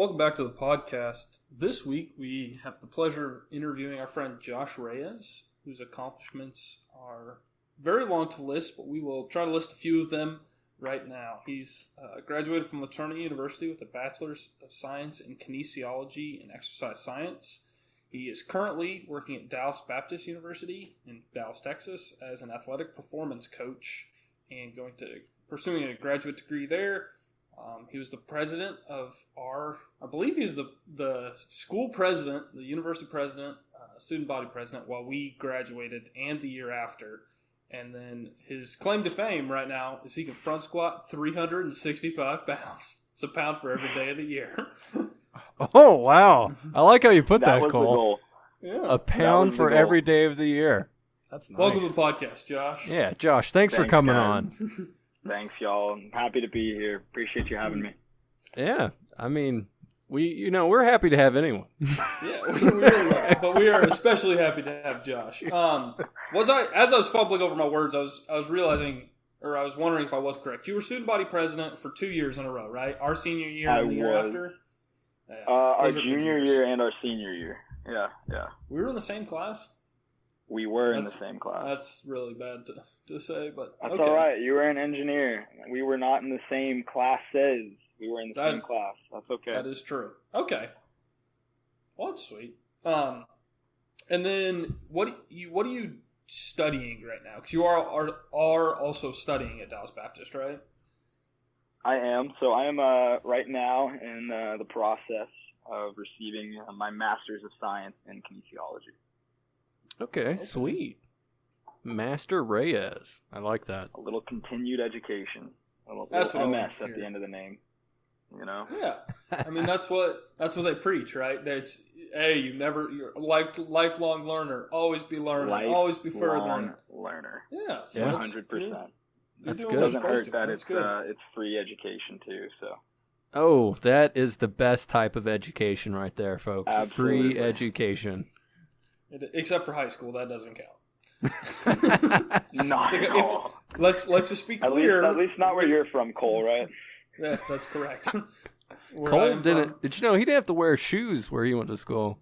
Welcome back to the podcast. This week we have the pleasure of interviewing our friend Josh Reyes, whose accomplishments are very long to list, but we will try to list a few of them right now. He's graduated from LaTournette University with a Bachelor's of Science in Kinesiology and Exercise Science. He is currently working at Dallas Baptist University in Dallas, Texas as an athletic performance coach and pursuing a graduate degree there. He was the president of I believe he's the school president, the university president, student body president while we graduated and the year after. And then his claim to fame right now is he can front squat 365 pounds. It's a pound for every day of the year. Oh, wow. I like how you put that, was Cole. the goal. Yeah. A pound for every day of the year. That's nice. Welcome to the podcast, Josh. Yeah, Josh, thanks for coming on. Thanks, y'all. I'm happy to be here. Appreciate you having me. Yeah, I mean, we're happy to have anyone. Yeah, we really are. But we are especially happy to have Josh. As I was fumbling over my words, I was realizing, or I was wondering if I was correct. You were student body president for 2 years in a row, right? Our senior year and the year after? Yeah, our junior year and our senior year. Yeah. We were in the same class? We were in the same class. That's really bad to say, but that's okay. all right. You were an engineer. We were not in the same classes. We were in the same class. That's okay. That is true. Okay. Well, that's sweet. And then what are you studying right now? Because you are also studying at Dallas Baptist, right? I am. So I am right now in the process of receiving my Master's of Science in Kinesiology. Okay, sweet. Master Reyes. I like that. A little continued education. That's what MS I like to at the end of the name. You know? Yeah. I mean, that's what they preach, right? It's you're a lifelong learner. Always be learning. Always be furthering. Learner. Yeah. So 100%. That's It good. doesn't hurt that it's free education too. So. Oh, that is the best type of education right there, folks. Absolutely. Free education. Except for high school, that doesn't count. Not at all. Let's just be clear. At least not where you're from, Cole, right? Yeah, that's correct. Cole didn't. Did you know he didn't have to wear shoes where he went to school?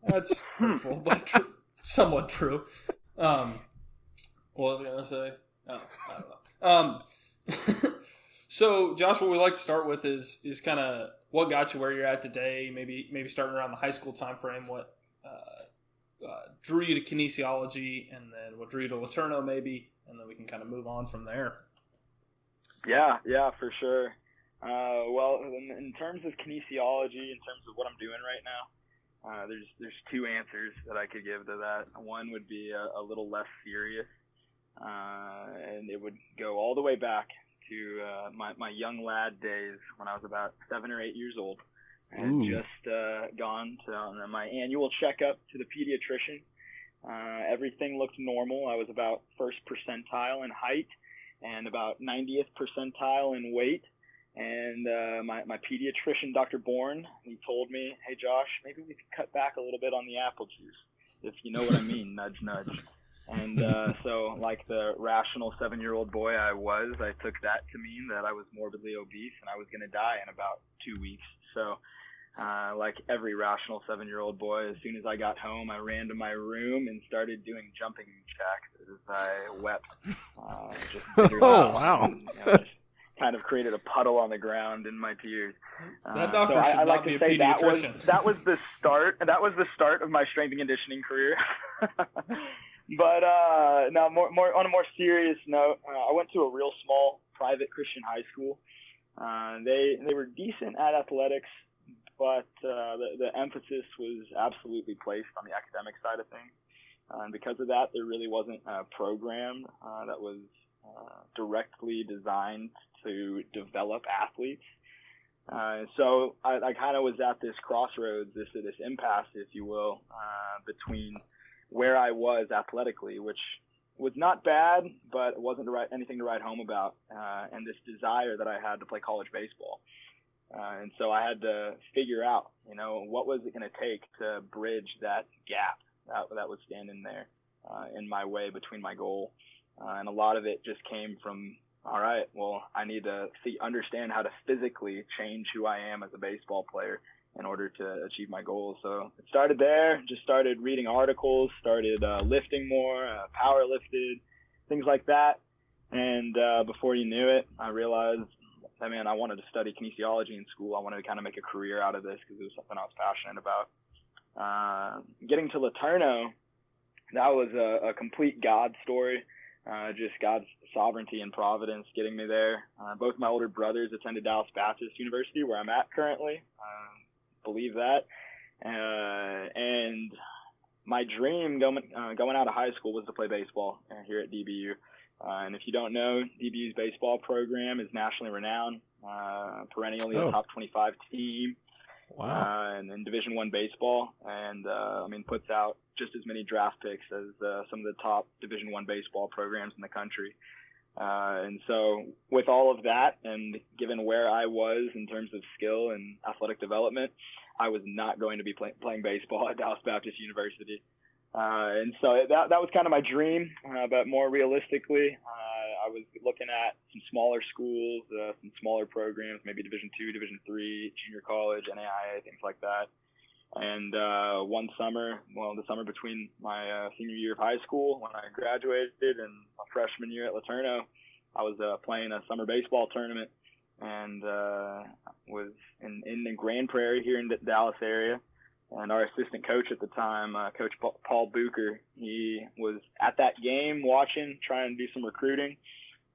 That's hurtful, but somewhat true. What was I gonna say? Oh, I don't know. So, Josh, what we like to start with is kind of what got you where you're at today. Maybe starting around the high school time frame. What drew you to kinesiology, and then what drew you to LaTournette, maybe, and then we can kind of move on from there. Yeah, for sure. Well, in terms of kinesiology, in terms of what I'm doing right now, there's two answers that I could give to that. One would be a little less serious, and it would go all the way back to my young lad days when I was about 7 or 8 years old. I had just gone to my annual checkup to the pediatrician. Everything looked normal. I was about first percentile in height and about 90th percentile in weight. And my pediatrician, Dr. Bourne, he told me, "Hey, Josh, maybe we could cut back a little bit on the apple juice, if you know what I mean, nudge, nudge." And so, like the rational 7-year-old boy I took that to mean that I was morbidly obese and I was going to die in about 2 weeks. So, like every rational 7-year-old boy, as soon as I got home, I ran to my room and started doing jumping jacks as I wept. Just bitterly. Oh, wow. And, just kind of created a puddle on the ground in my tears. That doctor should not be a pediatrician. That was the start. That was the start of my strength and conditioning career. But now, more on a more serious note, I went to a real small private Christian high school. They were decent at athletics, but the emphasis was absolutely placed on the academic side of things. And because of that, there really wasn't a program that was directly designed to develop athletes. So I kind of was at this crossroads, this impasse, if you will, between where I was athletically, which was not bad, but it wasn't anything to write home about, and this desire that I had to play college baseball. And so I had to figure out, what was it going to take to bridge that gap that was standing there in my way between my goal. And a lot of it just came from all right, well, I need to understand how to physically change who I am as a baseball player in order to achieve my goals. So it started there, just started reading articles, started lifting more, power lifted, things like that. And before you knew it, I realized, man, I wanted to study kinesiology in school. I wanted to kind of make a career out of this because it was something I was passionate about. Getting to Laterno, that was a complete God story. Just God's sovereignty and providence getting me there. Both my older brothers attended Dallas Baptist University, where I'm at currently. Believe that. And my dream going out of high school was to play baseball here at DBU. And if you don't know, DBU's baseball program is nationally renowned, perennially a top 25 team. Wow. And in Division I baseball, and puts out just as many draft picks as some of the top Division I baseball programs in the country. And so with all of that, and given where I was in terms of skill and athletic development, I was not going to be playing baseball at Dallas Baptist University. And so that was kind of my dream, but more realistically, I was looking at some smaller schools, some smaller programs, maybe Division II, Division III, junior college, NAIA, things like that. And one summer, the summer between my senior year of high school when I graduated and my freshman year at Laterno, I was playing a summer baseball tournament and was in the Grand Prairie here in the Dallas area. And our assistant coach at the time, Coach Paul Bucher, he was at that game watching, trying to do some recruiting.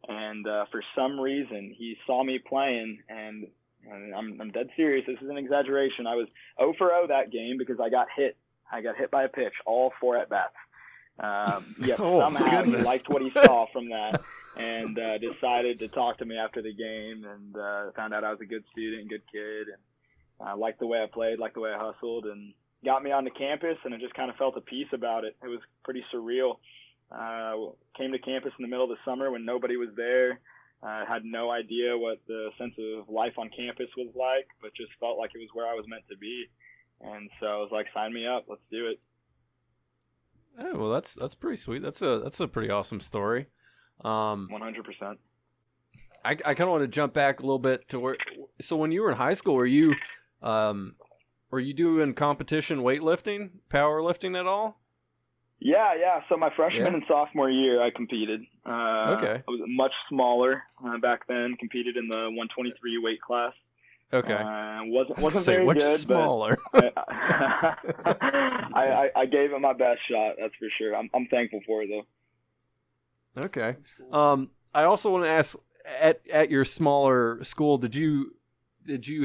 And for some reason, he saw me playing, and I'm dead serious. This is an exaggeration. I was 0 for 0 that game because I got hit. I got hit by a pitch, all 4 at-bats. Yet somehow he liked what he saw from that and decided to talk to me after the game, and found out I was a good student, good kid, and liked the way I played, liked the way I hustled, and got me onto campus, and I just kind of felt a peace about it. It was pretty surreal. Came to campus in the middle of the summer when nobody was there. Had no idea what the sense of life on campus was like, but just felt like it was where I was meant to be. And so I was like, sign me up, let's do it. Oh, well, that's pretty sweet. That's a pretty awesome story. 100%. I kind of want to jump back a little bit to where. So when you were in high school, were you doing competition weightlifting, powerlifting at all? Yeah. So my freshman and sophomore year, I competed. Okay. I was much smaller back then. Competed in the 123 weight class. Okay. Wasn't very much good, smaller. But I gave it my best shot. That's for sure. I'm thankful for it though. Okay. I also want to ask, at your smaller school, did you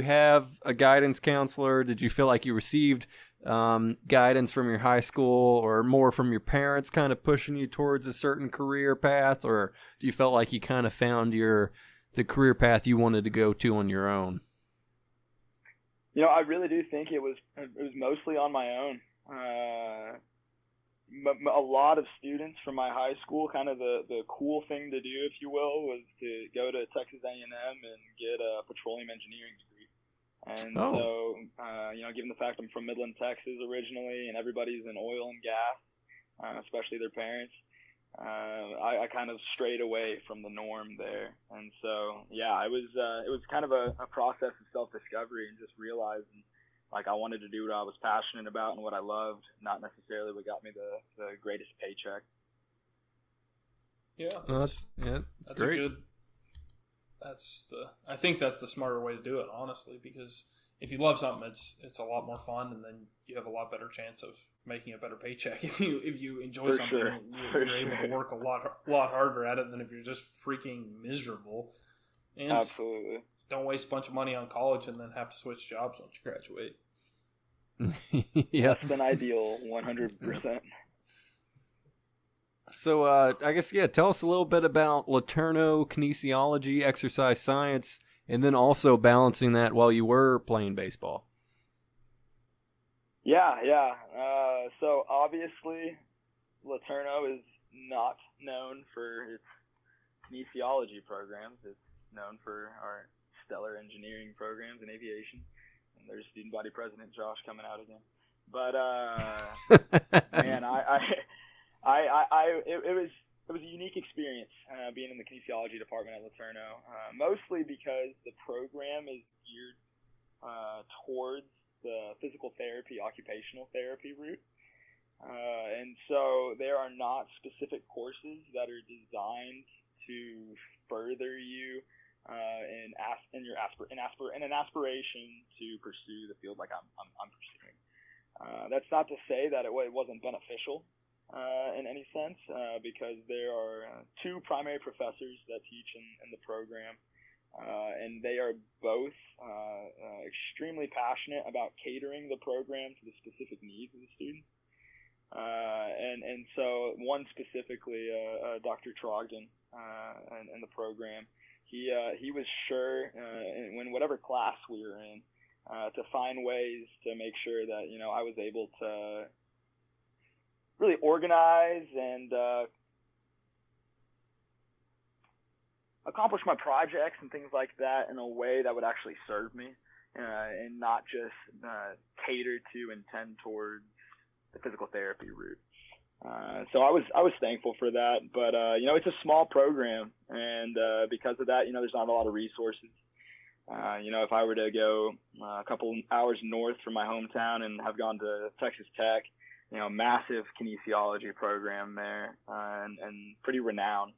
have a guidance counselor? Did you feel like you received guidance from your high school, or more from your parents kind of pushing you towards a certain career path, or do you felt like you kind of found the career path you wanted to go to on your own? I really do think it was mostly on my own. A lot of students from my high school, kind of the cool thing to do, if you will, was to go to Texas A&M and get a petroleum engineering degree. And so, given the fact I'm from Midland, Texas originally, and everybody's in oil and gas, especially their parents, I kind of strayed away from the norm there. And so, it was kind of a process of self-discovery and just realizing, like, I wanted to do what I was passionate about and what I loved, not necessarily what got me the greatest paycheck. Yeah, that's great. I think that's the smarter way to do it, honestly, because if you love something, it's a lot more fun, and then you have a lot better chance of making a better paycheck if you enjoy something. Sure. And you're able to work a lot harder at it than if you're just freaking miserable. And absolutely. Don't waste a bunch of money on college and then have to switch jobs once you graduate. Yeah, less than ideal, 100%. So I guess, tell us a little bit about Laterno kinesiology, exercise science, and then also balancing that while you were playing baseball. Yeah. So obviously, Laterno is not known for its kinesiology programs. It's known for our stellar engineering programs in aviation. And there's student body president Josh coming out again. But man, it it was a unique experience being in the kinesiology department at LeTourneau, mostly because the program is geared towards the physical therapy, occupational therapy route. And so there are not specific courses that are designed to further you in an aspiration to pursue the field like I'm pursuing. That's not to say that it wasn't beneficial in any sense, because there are two primary professors that teach in the program, and they are both extremely passionate about catering the program to the specific needs of the students. And so one specifically, Dr. Trogdon, in the program, he was sure in whatever class we were in to find ways to make sure that I was able to really organize and accomplish my projects and things like that in a way that would actually serve me, and not just cater to and tend towards the physical therapy route. So I was thankful for that, but it's a small program, and because of that, there's not a lot of resources. If I were to go a couple hours north from my hometown and have gone to Texas Tech, massive kinesiology program there, and pretty renowned.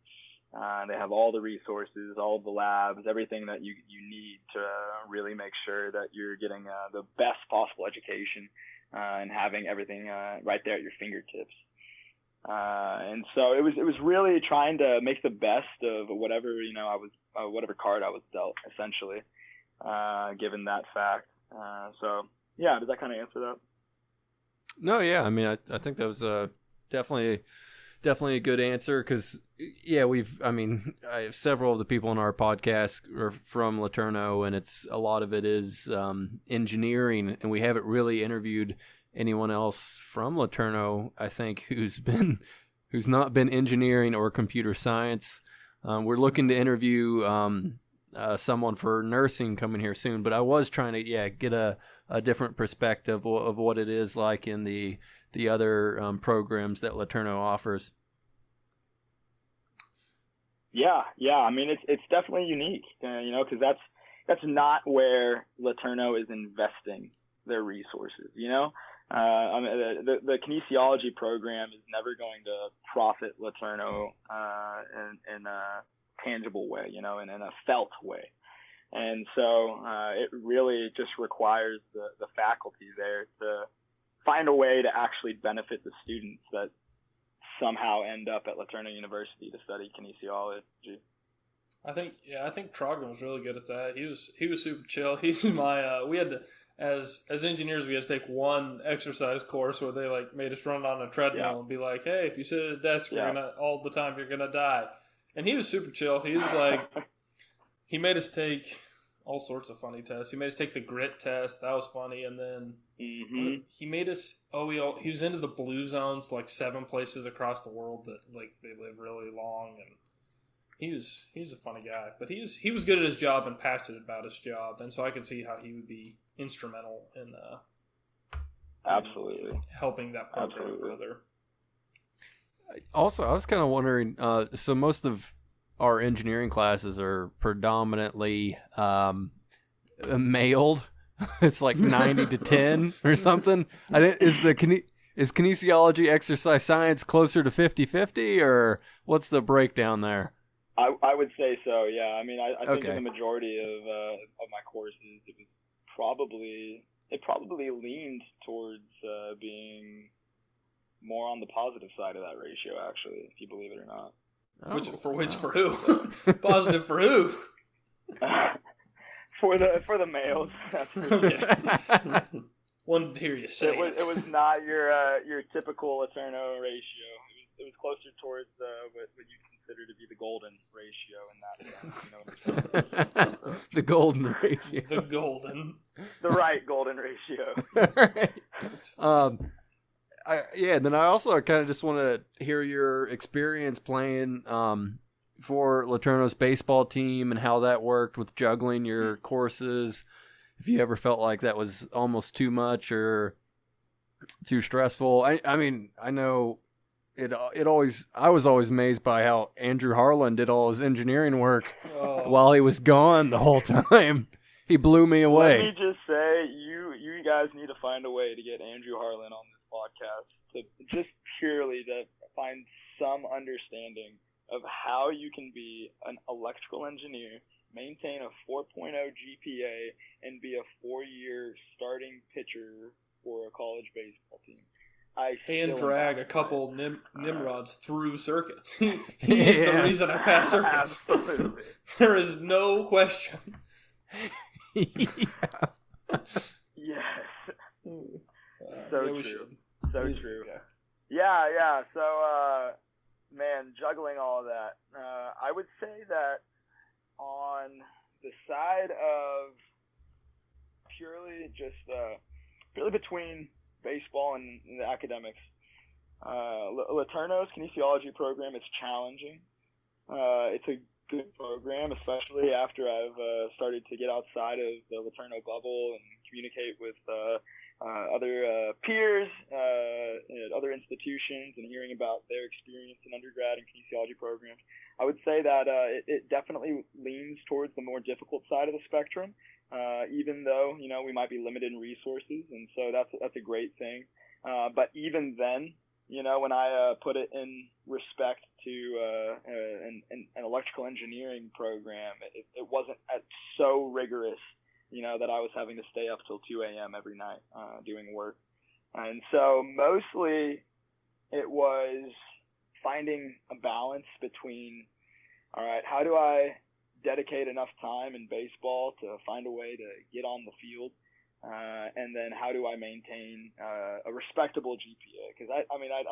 They have all the resources, all the labs, everything that you need to really make sure that you're getting the best possible education, and having everything right there at your fingertips. And so it was really trying to make the best of whatever whatever card I was dealt, essentially, given that fact. So yeah, does that kind of answer that? No, yeah. I mean, I think that was definitely a good answer, because yeah, I have several of the people on our podcast are from LeTourneau, and a lot of it is engineering, and we haven't really interviewed anyone else from LeTourneau, I think, who's not been engineering or computer science. We're looking to interview someone for nursing coming here soon, but I was trying to get a different perspective of what it is like in the other programs that LeTourneau offers. Yeah. I mean, it's definitely unique, because that's not where LeTourneau is investing their resources. I mean, the kinesiology program is never going to profit LeTourneau in a tangible way, in a felt way. And so it really just requires the faculty there to find a way to actually benefit the students that somehow end up at LeTourneau University to study kinesiology. I think Trogdon was really good at that. He was super chill. He's my we had to, as engineers, we had to take one exercise course where they made us run on a treadmill and be like, hey, if you sit at a desk all the time, you're gonna die. And he was super chill. He was he made us take all sorts of funny tests. He made us take the grit test. That was funny. And then he made us, he was into the blue zones, 7 places across the world that they live really long. And he was a funny guy, but he was good at his job and passionate about his job. And so I could see how he would be instrumental in absolutely helping that program further. Also, I was kind of wondering, so most of our engineering classes are predominantly mailed. It's 90 to 10 or something. Is kinesiology, exercise science closer to 50-50, or what's the breakdown there? I would say so, yeah. I mean, I think in the majority of my courses, it probably leaned towards being more on the positive side of that ratio, actually, if you believe it or not. For who? Positive for who? For the males. That's for sure. Okay. Wanted to hear you say it was not your typical LeTourneau ratio. It was closer towards what you consider to be the golden ratio in that sense. So. The golden ratio. The right golden ratio. Right. Then I also kind of just want to hear your experience playing for LeTourneau's baseball team and how that worked with juggling your courses. If you ever felt like that was almost too much or too stressful. I mean, I know I was always amazed by how Andrew Harlan did all his engineering work Oh. while he was gone the whole time. He blew me away. Let me just say, you guys need to find a way to get Andrew Harlan on this podcast to just purely to find some understanding of how you can be an electrical engineer, maintain a 4.0 GPA, and be a 4-year starting pitcher for a college baseball team. And drag a couple Nimrods through circuits. He's the reason I passed circuits. Absolutely. There is no question. Yes. So true. So true. Okay. Yeah. So, man, juggling all of that. I would say that on the side of purely between baseball and the academics, Laterno's kinesiology program is challenging. It's a good program, especially after I've started to get outside of the Laterno bubble and communicate with other peers at other institutions and hearing about their experience in undergrad and kinesiology programs. I would say that it definitely leans towards the more difficult side of the spectrum, even though we might be limited in resources, and so that's a great thing. But even then, when I put it in respect to an electrical engineering program, it wasn't so rigorous, that I was having to stay up till 2 a.m. every night doing work. And so mostly it was finding a balance between, all right, how do I dedicate enough time in baseball to find a way to get on the field? And then how do I maintain a respectable GPA? Because I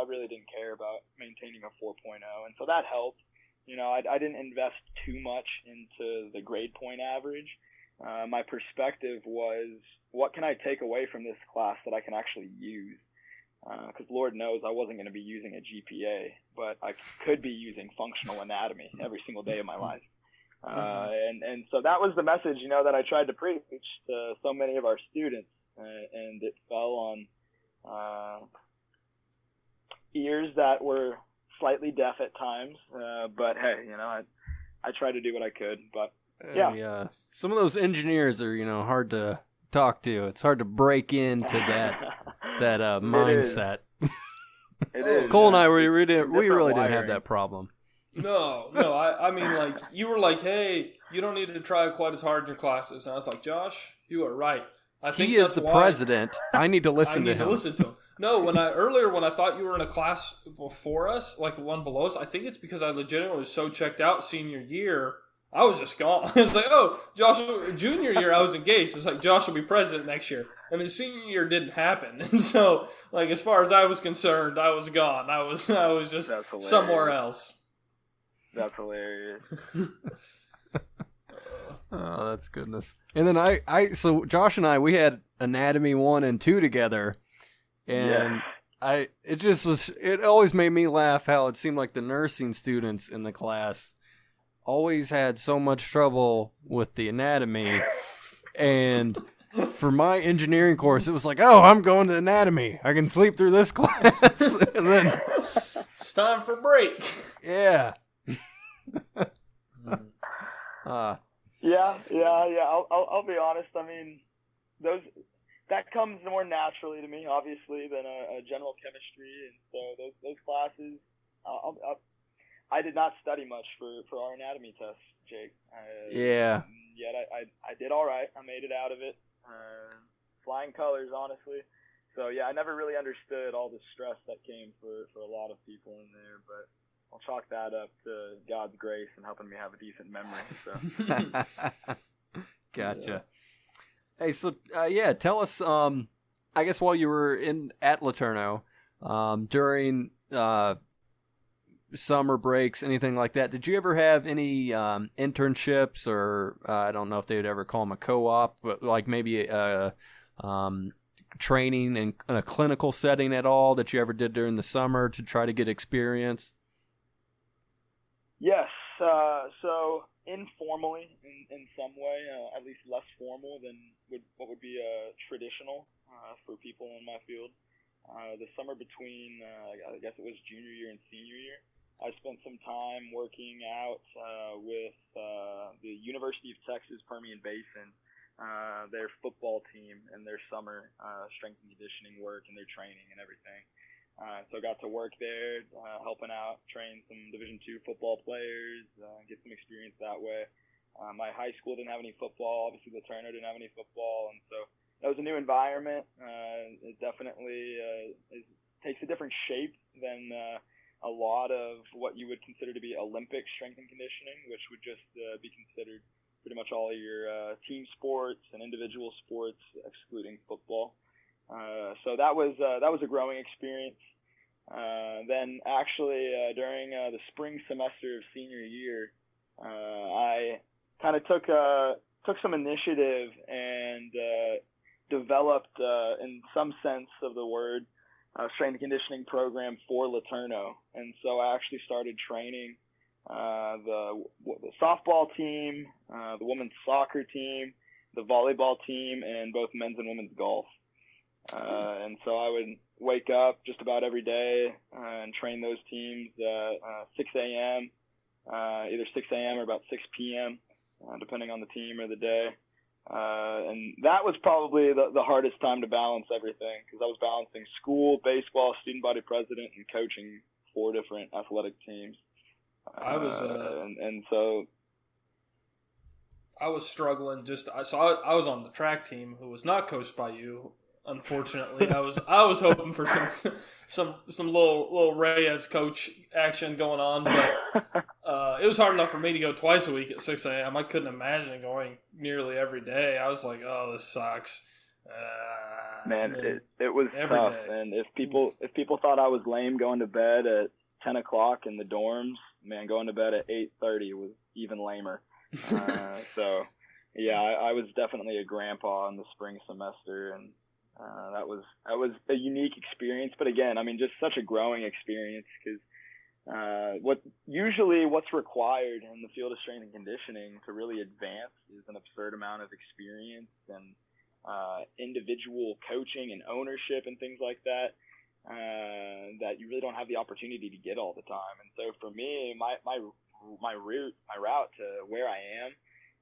really didn't care about maintaining a 4.0, and so that helped. I didn't invest too much into the grade point average. My perspective was, what can I take away from this class that I can actually use? Because Lord knows I wasn't going to be using a GPA, but I could be using functional anatomy every single day of my life. And so that was the message, that I tried to preach to so many of our students, and it fell on ears that were slightly deaf at times. But hey, I tried to do what I could. But yeah, some of those engineers are hard to talk to. It's hard to break into that mindset. It is. Cole and I we really didn't have that problem. No. I mean, like, you were like, hey, you don't need to try quite as hard in your classes. And I was like, Josh, you are right. I think he is the president. I need to listen to him. No, when I thought you were in a class before us, like the one below us, I think it's because I legitimately was so checked out senior year, I was just gone. It's like, oh, Josh, junior year, I was engaged. It's like, Josh will be president next year. And then senior year didn't happen. And so, like, as far as I was concerned, I was gone. I was just somewhere else. That's hilarious. Oh, that's goodness. And then so Josh and I, we had anatomy 1 and 2 together, and it always made me laugh how it seemed like the nursing students in the class always had so much trouble with the anatomy, and for my engineering course, it was like, oh, I'm going to anatomy. I can sleep through this class, and then it's time for break. Yeah. Yeah. I'll be honest. I mean, that comes more naturally to me, obviously, than a general chemistry, and so those classes, I did not study much for our anatomy test, Jake. Yeah. Yet I did all right. I made it out of it, flying colors, honestly. So yeah, I never really understood all the stress that came for a lot of people in there, but I'll chalk that up to God's grace and helping me have a decent memory. So. Gotcha. Yeah. Hey, so tell us. I guess while you were at Laterno, during summer breaks, anything like that, did you ever have any internships, or I don't know if they would ever call them a co-op, but like maybe training in a clinical setting at all that you ever did during the summer to try to get experience? Yes. So informally, in some way, at least less formal than what would be traditional for people in my field. the summer between, I guess it was junior year and senior year, I spent some time working out with the University of Texas Permian Basin, their football team and their summer strength and conditioning work and their training and everything. So I got to work there, helping out, train some Division II football players, get some experience that way. My high school didn't have any football. Obviously, LeTourneau didn't have any football, and so that was a new environment. It definitely takes a different shape than a lot of what you would consider to be Olympic strength and conditioning, which would just be considered pretty much all of your team sports and individual sports, excluding football. So that was a growing experience. Then actually during the spring semester of senior year, I kind of took some initiative and developed, in some sense of the word, strength and conditioning program for LeTourneau. And so I actually started training the softball team, the women's soccer team, the volleyball team, and both men's and women's golf. And so I would wake up just about every day and train those teams at 6 a.m., either 6 a.m. or about 6 p.m., depending on the team or the day. And that was probably the hardest time to balance everything, because I was balancing school, baseball, student body president, and coaching 4 different athletic teams. I was so I was struggling. I was on the track team, who was not coached by you. Unfortunately, I was hoping for some little Reyes coach action going on, but it was hard enough for me to go twice a week at 6 a.m. I couldn't imagine going nearly every day. I was like, oh, this sucks. Man, it was tough. Day. And if people thought I was lame going to bed at 10 o'clock in the dorms, man, going to bed at 8:30 was even lamer. So yeah, I was definitely a grandpa in the spring semester, and that was a unique experience. But again, I mean, just such a growing experience, because what's required in the field of strength and conditioning to really advance is an absurd amount of experience and individual coaching and ownership and things like that, that you really don't have the opportunity to get all the time. And so for me, my route to where I am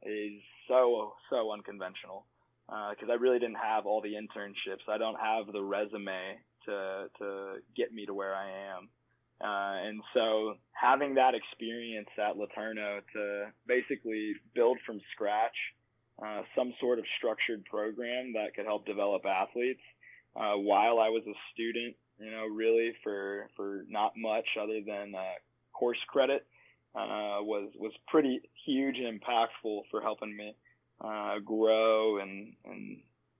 is so unconventional, because I really didn't have all the internships. I don't have the resume to get me to where I am. And so having that experience at LeTourneau to basically build from scratch some sort of structured program that could help develop athletes while I was a student, really for not much other than course credit, was pretty huge and impactful for helping me grow and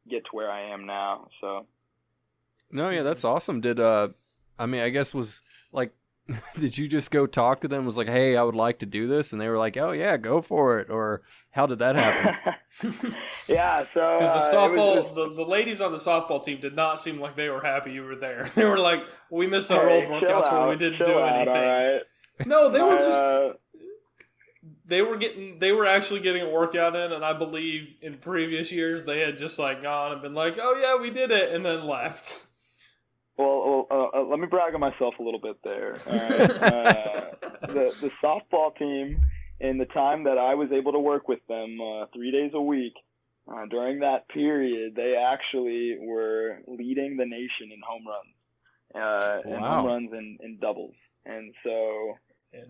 get to where I am now. So no, yeah, that's awesome. Did I guess was like, did you just go talk to them? Was like, hey, I would like to do this, and they were like, oh yeah, go for it, or how did that happen? Yeah, so because the softball, the ladies on the softball team did not seem like they were happy you were there. They were like, we missed our old workouts where we didn't do anything. Right. No, they were just. They were actually getting a workout in, and I believe in previous years they had just like gone and been like, oh yeah, we did it, and then left. Well, let me brag on myself a little bit there. The softball team, in the time that I was able to work with them 3 days a week, during that period, they actually were leading the nation in home runs, and home runs and doubles. And so,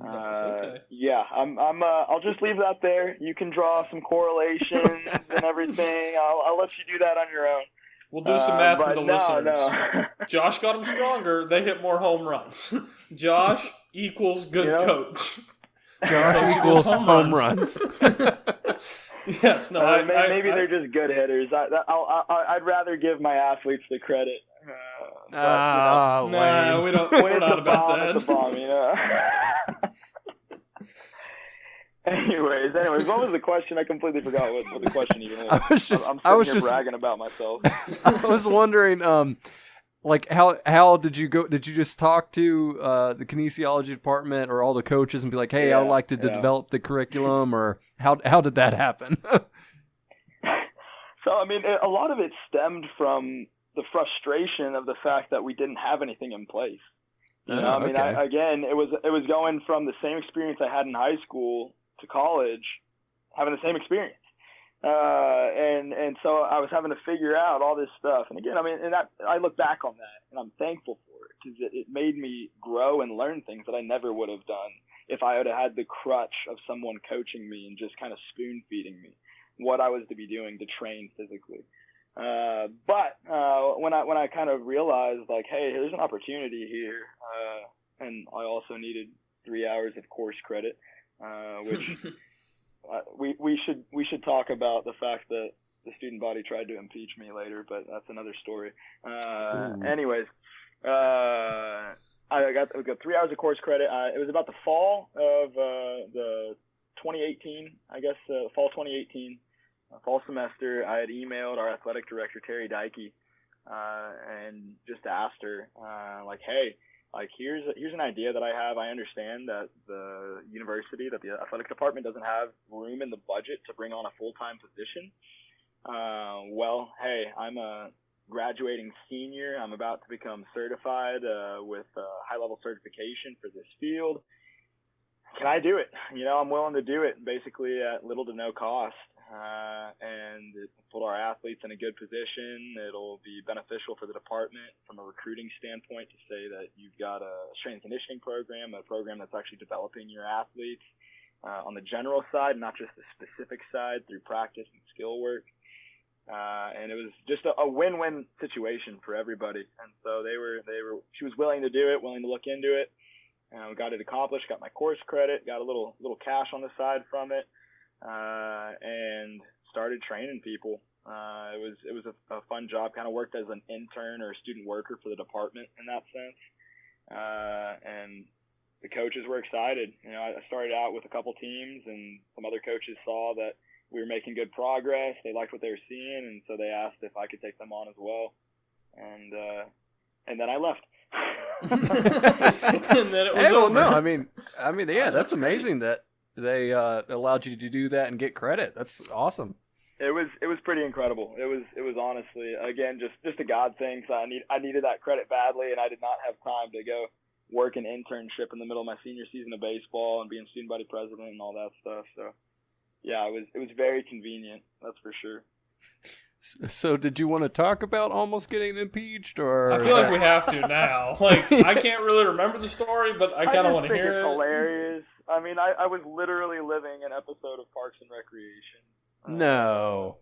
okay. yeah, I'll just leave that there. You can draw some correlations and everything. I'll let you do that on your own. We'll do some math for the listeners. No. Josh got them stronger. They hit more home runs. Josh equals good coach. Josh equals home runs. Yes, no. Maybe they're just good hitters. I'd rather give my athletes the credit. Nah, we don't. We're not about that. It's a bomb, Anyways, what was the question? I completely forgot what the question even was. I'm sitting here bragging about myself. I was wondering, like how did you go? Did you just talk to the kinesiology department or all the coaches and be like, hey, I would like to develop the curriculum, or how did that happen? So, I mean, a lot of it stemmed from the frustration of the fact that we didn't have anything in place. You know, I mean, okay. again, it was going from the same experience I had in high school to college, having the same experience. And so I was having to figure out all this stuff. And again, I mean, and that, I look back on that and I'm thankful for it, because it made me grow and learn things that I never would have done if I would have had the crutch of someone coaching me and just kind of spoon feeding me what I was to be doing to train physically. But when I kind of realized, like, hey, there's an opportunity here, and I also needed 3 hours of course credit, which we should talk about the fact that the student body tried to impeach me later, but that's another story. Anyways, I got 3 hours of course credit. It was about the fall of the 2018, I guess, fall 2018. Fall semester. I had emailed our athletic director, Terry Dykey, and just asked her, like, hey, like, here's an idea that I have. I understand that the university, that the athletic department doesn't have room in the budget to bring on a full-time position. Well, hey, I'm a graduating senior. I'm about to become certified with high-level certification for this field. Can I do it? You know, I'm willing to do it, basically at little to no cost. And it put our athletes in a good position. It'll be beneficial for the department from a recruiting standpoint to say that you've got a strength and conditioning program, a program that's actually developing your athletes on the general side, not just the specific side through practice and skill work. And it was just a win-win situation for everybody. And so she was willing to do it, willing to look into it. We got it accomplished, got my course credit, got a little cash on the side from it. And started training people. It was a fun job. Kind of worked as an intern or a student worker for the department in that sense. And the coaches were excited. You know, I started out with a couple teams, and some other coaches saw that we were making good progress. They liked what they were seeing, and so they asked if I could take them on as well. And then I left. And then it was over. No, I mean, yeah, that's amazing that they allowed you to do that and get credit. That's awesome. It was pretty incredible. It was honestly, again, just a God thing. So I needed that credit badly, and I did not have time to go work an internship in the middle of my senior season of baseball and being student body president and all that stuff. So yeah, it was very convenient. That's for sure. So did you want to talk about almost getting impeached, or? I feel like we have to now. Like, I can't really remember the story, but I kind of want to hear it. It's hilarious. I mean, I was literally living an episode of Parks and Recreation. No.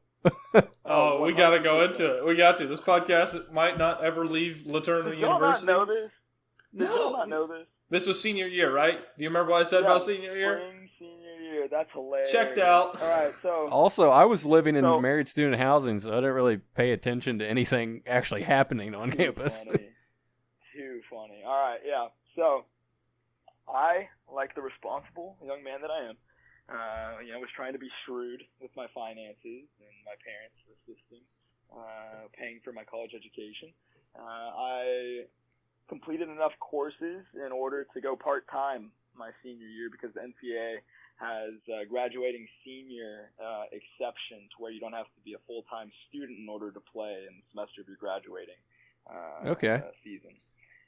Oh, we got to go into it. We got to. This podcast might not ever leave LaTourneau University. Does y'all not know this? Does No. y'all not know this? This was senior year, right? Do you remember what I said about senior year? Spring senior year. That's hilarious. Checked out. All right, so. Also, I was living in married student housing, so I didn't really pay attention to anything actually happening on campus. Too funny. All right, yeah. So, I, like the responsible young man that I am, was trying to be shrewd with my finances and my parents assisting, paying for my college education. I completed enough courses in order to go part-time my senior year, because the NCAA has graduating senior exception to where you don't have to be a full-time student in order to play in the semester of your graduating season.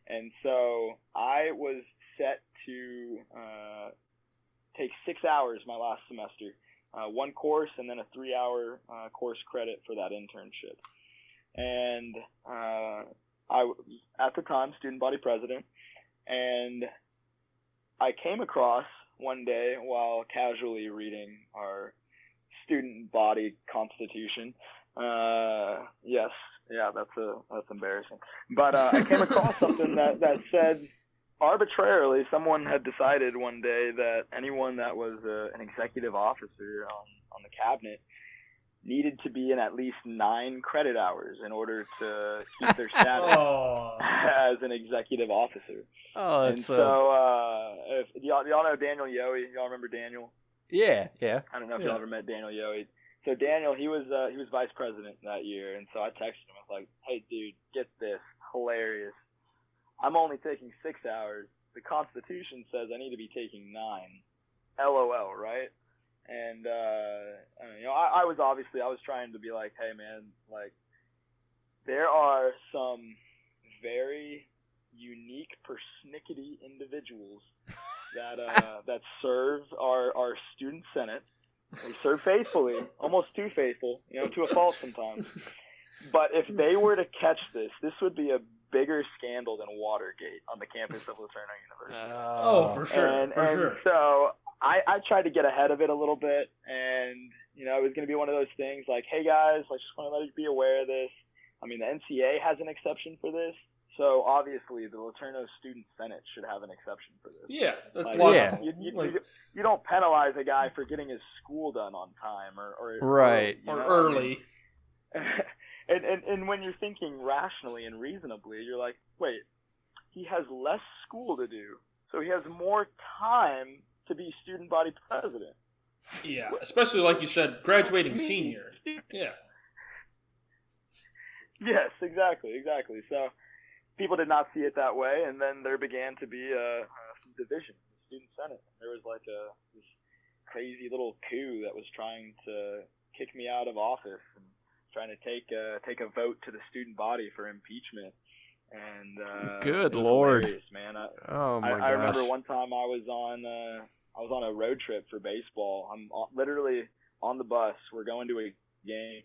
And so I was set to take 6 hours my last semester, one course and then a 3-hour course credit for that internship. And I was, at the time, student body president, and I came across one day while casually reading our student body constitution. Yes, yeah, that's embarrassing. But I came across something that said, arbitrarily, someone had decided one day that anyone that was an executive officer on the cabinet needed to be in at least 9 credit hours in order to keep their status as an executive officer. Oh, that's and so if y'all know Daniel Yohe? Y'all remember Daniel? Yeah. I don't know if y'all ever met Daniel Yohe. So Daniel, he was vice president that year, and so I texted him. I was like, "Hey, dude, get this, hilarious. I'm only taking 6 hours. The Constitution says I need to be taking 9. LOL, right?" And I was trying to be like, "Hey, man, like, there are some very unique, persnickety individuals that serve our student senate. They serve faithfully, almost too faithful, to a fault sometimes. But if they were to catch this would be a bigger scandal than Watergate on the campus of LeTourneau University. Oh, for sure, and sure. So I tried to get ahead of it a little bit, and it was going to be one of those things like, hey guys, I just want to let you be aware of this. I mean, the NCA has an exception for this, so obviously the LeTourneau Student Senate should have an exception for this. Yeah, that's logical. logical. You don't penalize a guy for getting his school done on time or right or early. And when you're thinking rationally and reasonably, you're like, wait, he has less school to do, so he has more time to be student body president. Yeah, especially like you said, graduating senior. Yeah. Yes, exactly. So people did not see it that way, and then there began to be some division in the student senate. There was like this crazy little coup that was trying to kick me out of office and trying to take a vote to the student body for impeachment. And good Lord, man! I remember one time I was on a road trip for baseball. I'm literally on the bus. We're going to a game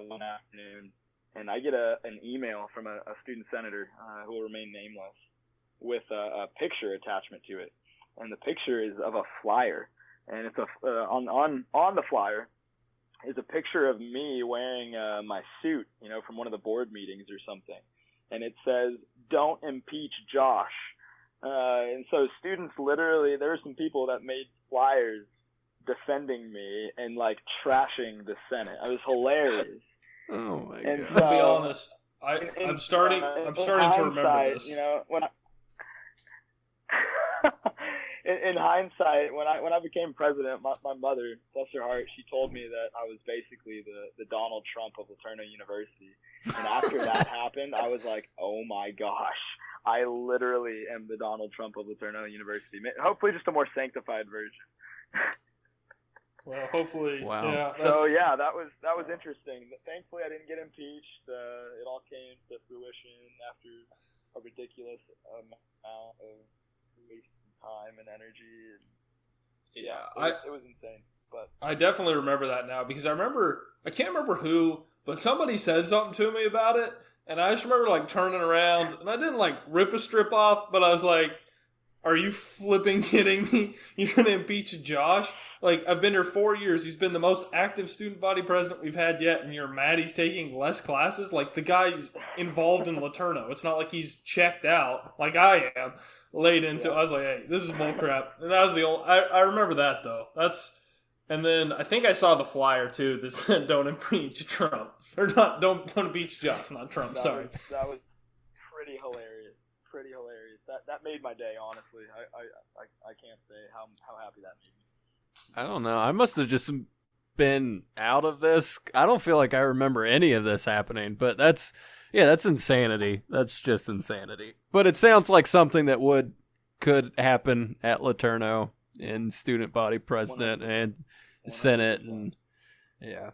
one afternoon, and I get an email from a student senator who will remain nameless with a picture attachment to it, and the picture is of a flyer, and it's on the flyer is a picture of me wearing my suit, from one of the board meetings or something, and it says, "Don't impeach Josh." And so students literally, there were some people that made flyers defending me and like trashing the Senate. It was hilarious. Oh my and god! So, To be honest, I'm starting to remember this. When in hindsight, when I became president, my mother, bless her heart, she told me that I was basically the Donald Trump of LeTourneau University. And after that happened, I was like, oh my gosh, I literally am the Donald Trump of LeTourneau University. Hopefully, just a more sanctified version. Well, hopefully, wow. Yeah. So yeah, that was interesting. Thankfully, I didn't get impeached. It all came to fruition after a ridiculous amount of wasting time and energy. And it was insane. But I definitely remember that now because I can't remember who, but somebody said something to me about it, and I just remember like turning around, and I didn't like rip a strip off, but I was like, "Are you flipping kidding me? You're gonna impeach Josh? Like, I've been here 4 years. He's been the most active student body president we've had yet, and you're mad he's taking less classes? Like, the guy's involved in LeTourneau. It's not like he's checked out like I am, laid into." I was like, "Hey, this is bullcrap." And that was the only. I remember that though. And then I think I saw the flyer too that said, "Don't impeach Trump," or not. Don't impeach Josh, not Trump. Sorry. That was pretty hilarious. Pretty hilarious. That made my day, honestly. I can't say how happy that made me. I don't know. I must have just been out of this. I don't feel like I remember any of this happening, but that's insanity. That's just insanity. But it sounds like something that could happen at LeTourneau in student body president 100%. And 100%. Senate and yeah.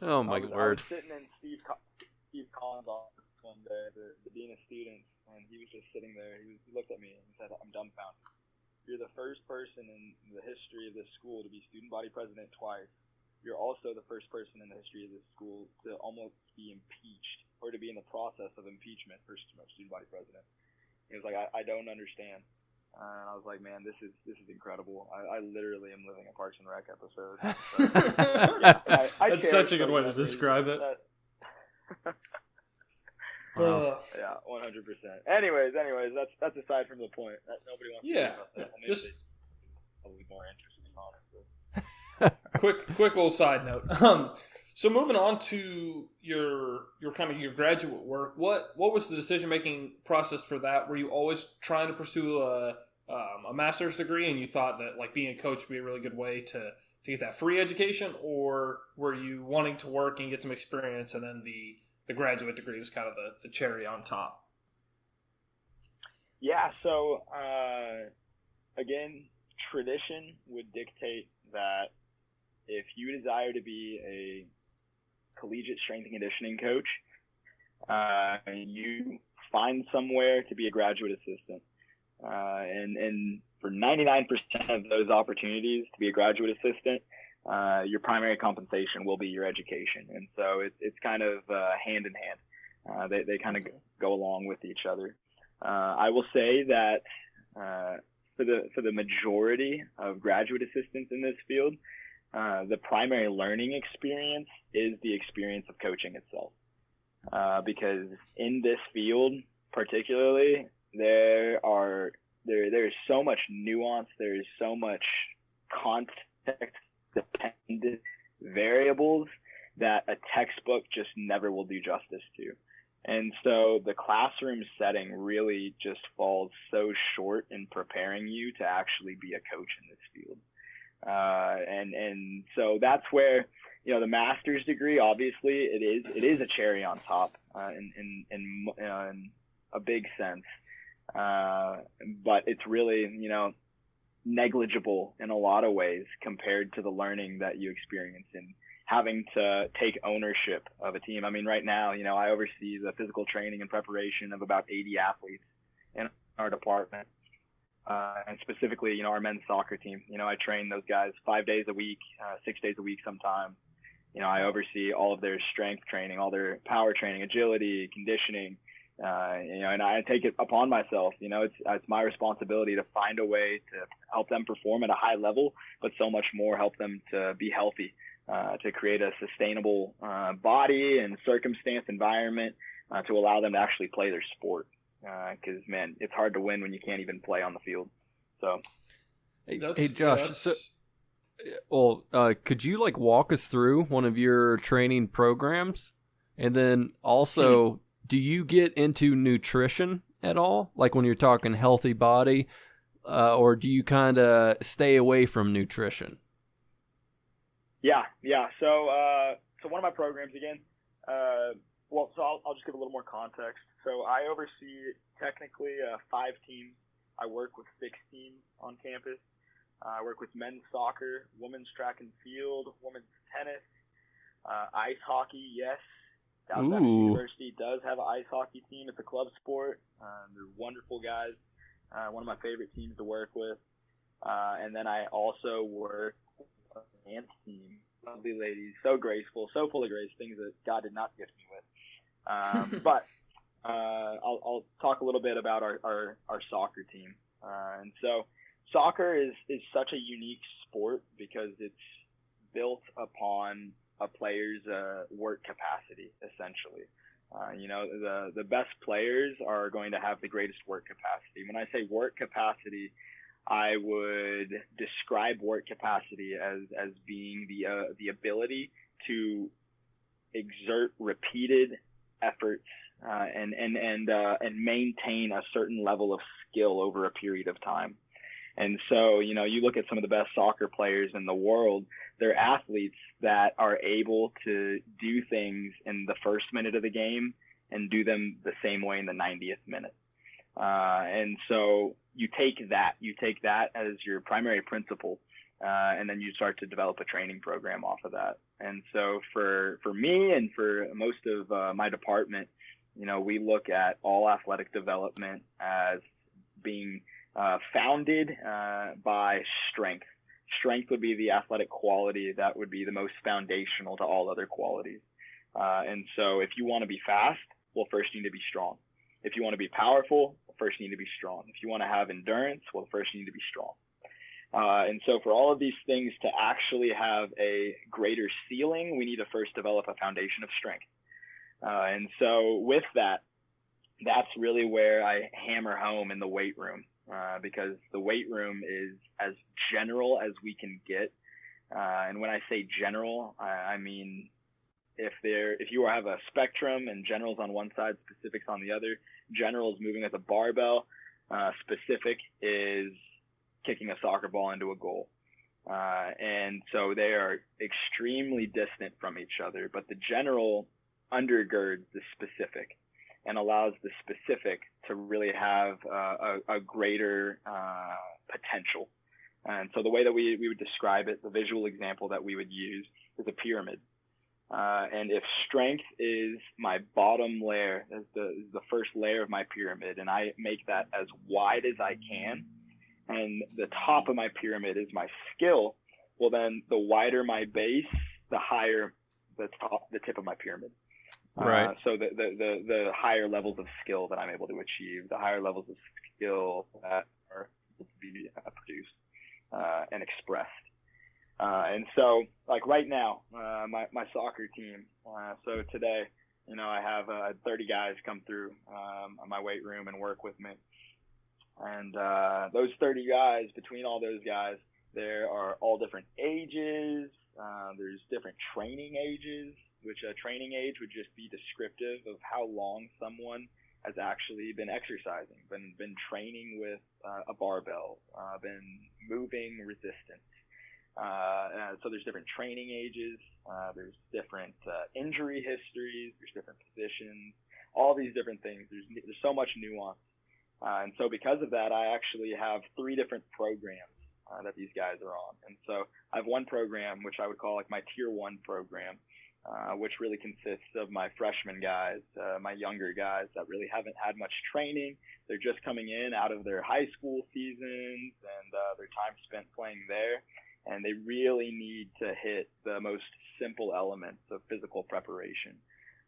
Oh my word. I was sitting in Steve Collins' office one day, the dean of students, and he was just sitting there. He looked at me and he said, "I'm dumbfounded. You're the first person in the history of this school to be student body president twice. You're also the first person in the history of this school to almost be impeached or to be in the process of impeachment for student body president." He was like, I don't understand. And I was like, man, this is incredible. I literally am living a Parks and Rec episode. So, that's such a good way to describe it. Yeah, 100%. Anyways, that's aside from the point. Nobody wants to talk about that. Just probably more interesting, honestly. quick little side note. So moving on to your kind of your graduate work, what was the decision making process for that? Were you always trying to pursue a master's degree, and you thought that like being a coach would be a really good way to get that free education, or were you wanting to work and get some experience, and then the graduate degree was kind of the cherry on top? Yeah. So again, tradition would dictate that if you desire to be a collegiate strength and conditioning coach, you find somewhere to be a graduate assistant. And for 99% of those opportunities to be a graduate assistant, your primary compensation will be your education. And so it's kind of hand in hand. They kind of go along with each other. I will say that for the majority of graduate assistants in this field, the primary learning experience is the experience of coaching itself. Because in this field particularly, there's so much nuance, there's so much context dependent variables that a textbook just never will do justice to. And so the classroom setting really just falls so short in preparing you to actually be a coach in this field. And so that's where, the master's degree, obviously it is a cherry on top, in a big sense. But it's really, negligible in a lot of ways compared to the learning that you experience in having to take ownership of a team. I mean, right now, I oversee the physical training and preparation of about 80 athletes in our department. And specifically, our men's soccer team. I train those guys 5 days a week, 6 days a week sometimes. I oversee all of their strength training, all their power training, agility, conditioning. And I take it upon myself. It's my responsibility to find a way to help them perform at a high level, but so much more help them to be healthy, to create a sustainable body and circumstance environment to allow them to actually play their sport. Because, man, it's hard to win when you can't even play on the field. So, hey Josh, could you walk us through one of your training programs? And then also, do you get into nutrition at all? Like when you're talking healthy body, or do you kind of stay away from nutrition? Yeah. So one of my programs again, I'll just give a little more context. So I oversee technically 5 teams. I work with 6 teams on campus. I work with men's soccer, women's track and field, women's tennis, ice hockey. Yes, South University does have an ice hockey team. It's a club sport. They're wonderful guys. One of my favorite teams to work with. And then I also work with a dance team. Lovely ladies, so graceful, so full of grace, things that God did not gift me with. But I'll talk a little bit about our soccer team. And so soccer is such a unique sport because it's built upon a player's work capacity, essentially. The best players are going to have the greatest work capacity. When I say work capacity, I would describe work capacity as being the ability to exert repeated efforts and maintain a certain level of skill over a period of time. And so, you look at some of the best soccer players in the world, they're athletes that are able to do things in the first minute of the game and do them the same way in the 90th minute. And so you take that as your primary principle, and then you start to develop a training program off of that. And so for me and for most of my department, we look at all athletic development as being founded by strength. Strength would be the athletic quality that would be the most foundational to all other qualities. And so if you want to be fast, well, first you need to be strong. If you want to be powerful, first you need to be strong. If you want to have endurance, well, first you need to be strong. And so for all of these things to actually have a greater ceiling, we need to first develop a foundation of strength. And so with that, that's really where I hammer home in the weight room, because the weight room is as general as we can get. And when I say general, I mean if you have a spectrum and generals on one side, specifics on the other, general is moving with a barbell, specific is kicking a soccer ball into a goal. And so they are extremely distant from each other, but the general undergirds the specific and allows the specific to really have a greater potential. And so the way that we would describe it, the visual example that we would use is a pyramid. And if strength is my bottom layer, is the first layer of my pyramid, and I make that as wide as I can, and the top of my pyramid is my skill, well then the wider my base, the higher the tip of my pyramid. Right. So the higher levels of skill that I'm able to achieve, the higher levels of skill that are able to be produced and expressed. And so, like right now, my soccer team. So today, I have 30 guys come through my weight room and work with me. And those 30 guys, between all those guys, there are all different ages. There's different training ages, which a training age would just be descriptive of how long someone has actually been exercising, been training with a barbell, been moving resistance. So there's different training ages, there's different injury histories, there's different positions, all these different things. There's so much nuance. And so because of that, I actually have 3 different programs that these guys are on. And so I have one program, which I would call like my tier 1 program, which really consists of my freshman guys, my younger guys that really haven't had much training. They're just coming in out of their high school seasons and their time spent playing there. And they really need to hit the most simple elements of physical preparation.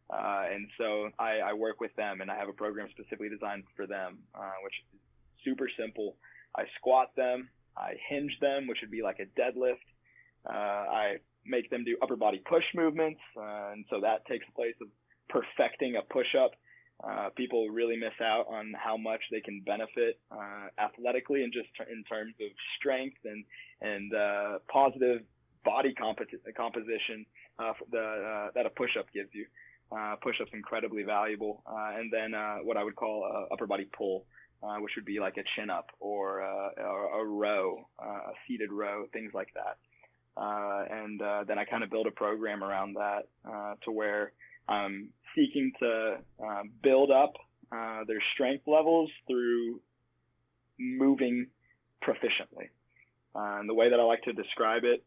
And so I work with them, and I have a program specifically designed for them, which is super simple. I squat them, I hinge them, which would be like a deadlift. I make them do upper body push movements, and so that takes the place of perfecting a push-up. People really miss out on how much they can benefit athletically and just in terms of strength and positive body composition that a push-up gives you. Push-up's incredibly valuable. And then what I would call a upper body pull, which would be like a chin-up or a row, a seated row, things like that. And then I kind of build a program around that to where I'm seeking to build up their strength levels through moving proficiently. And the way that I like to describe it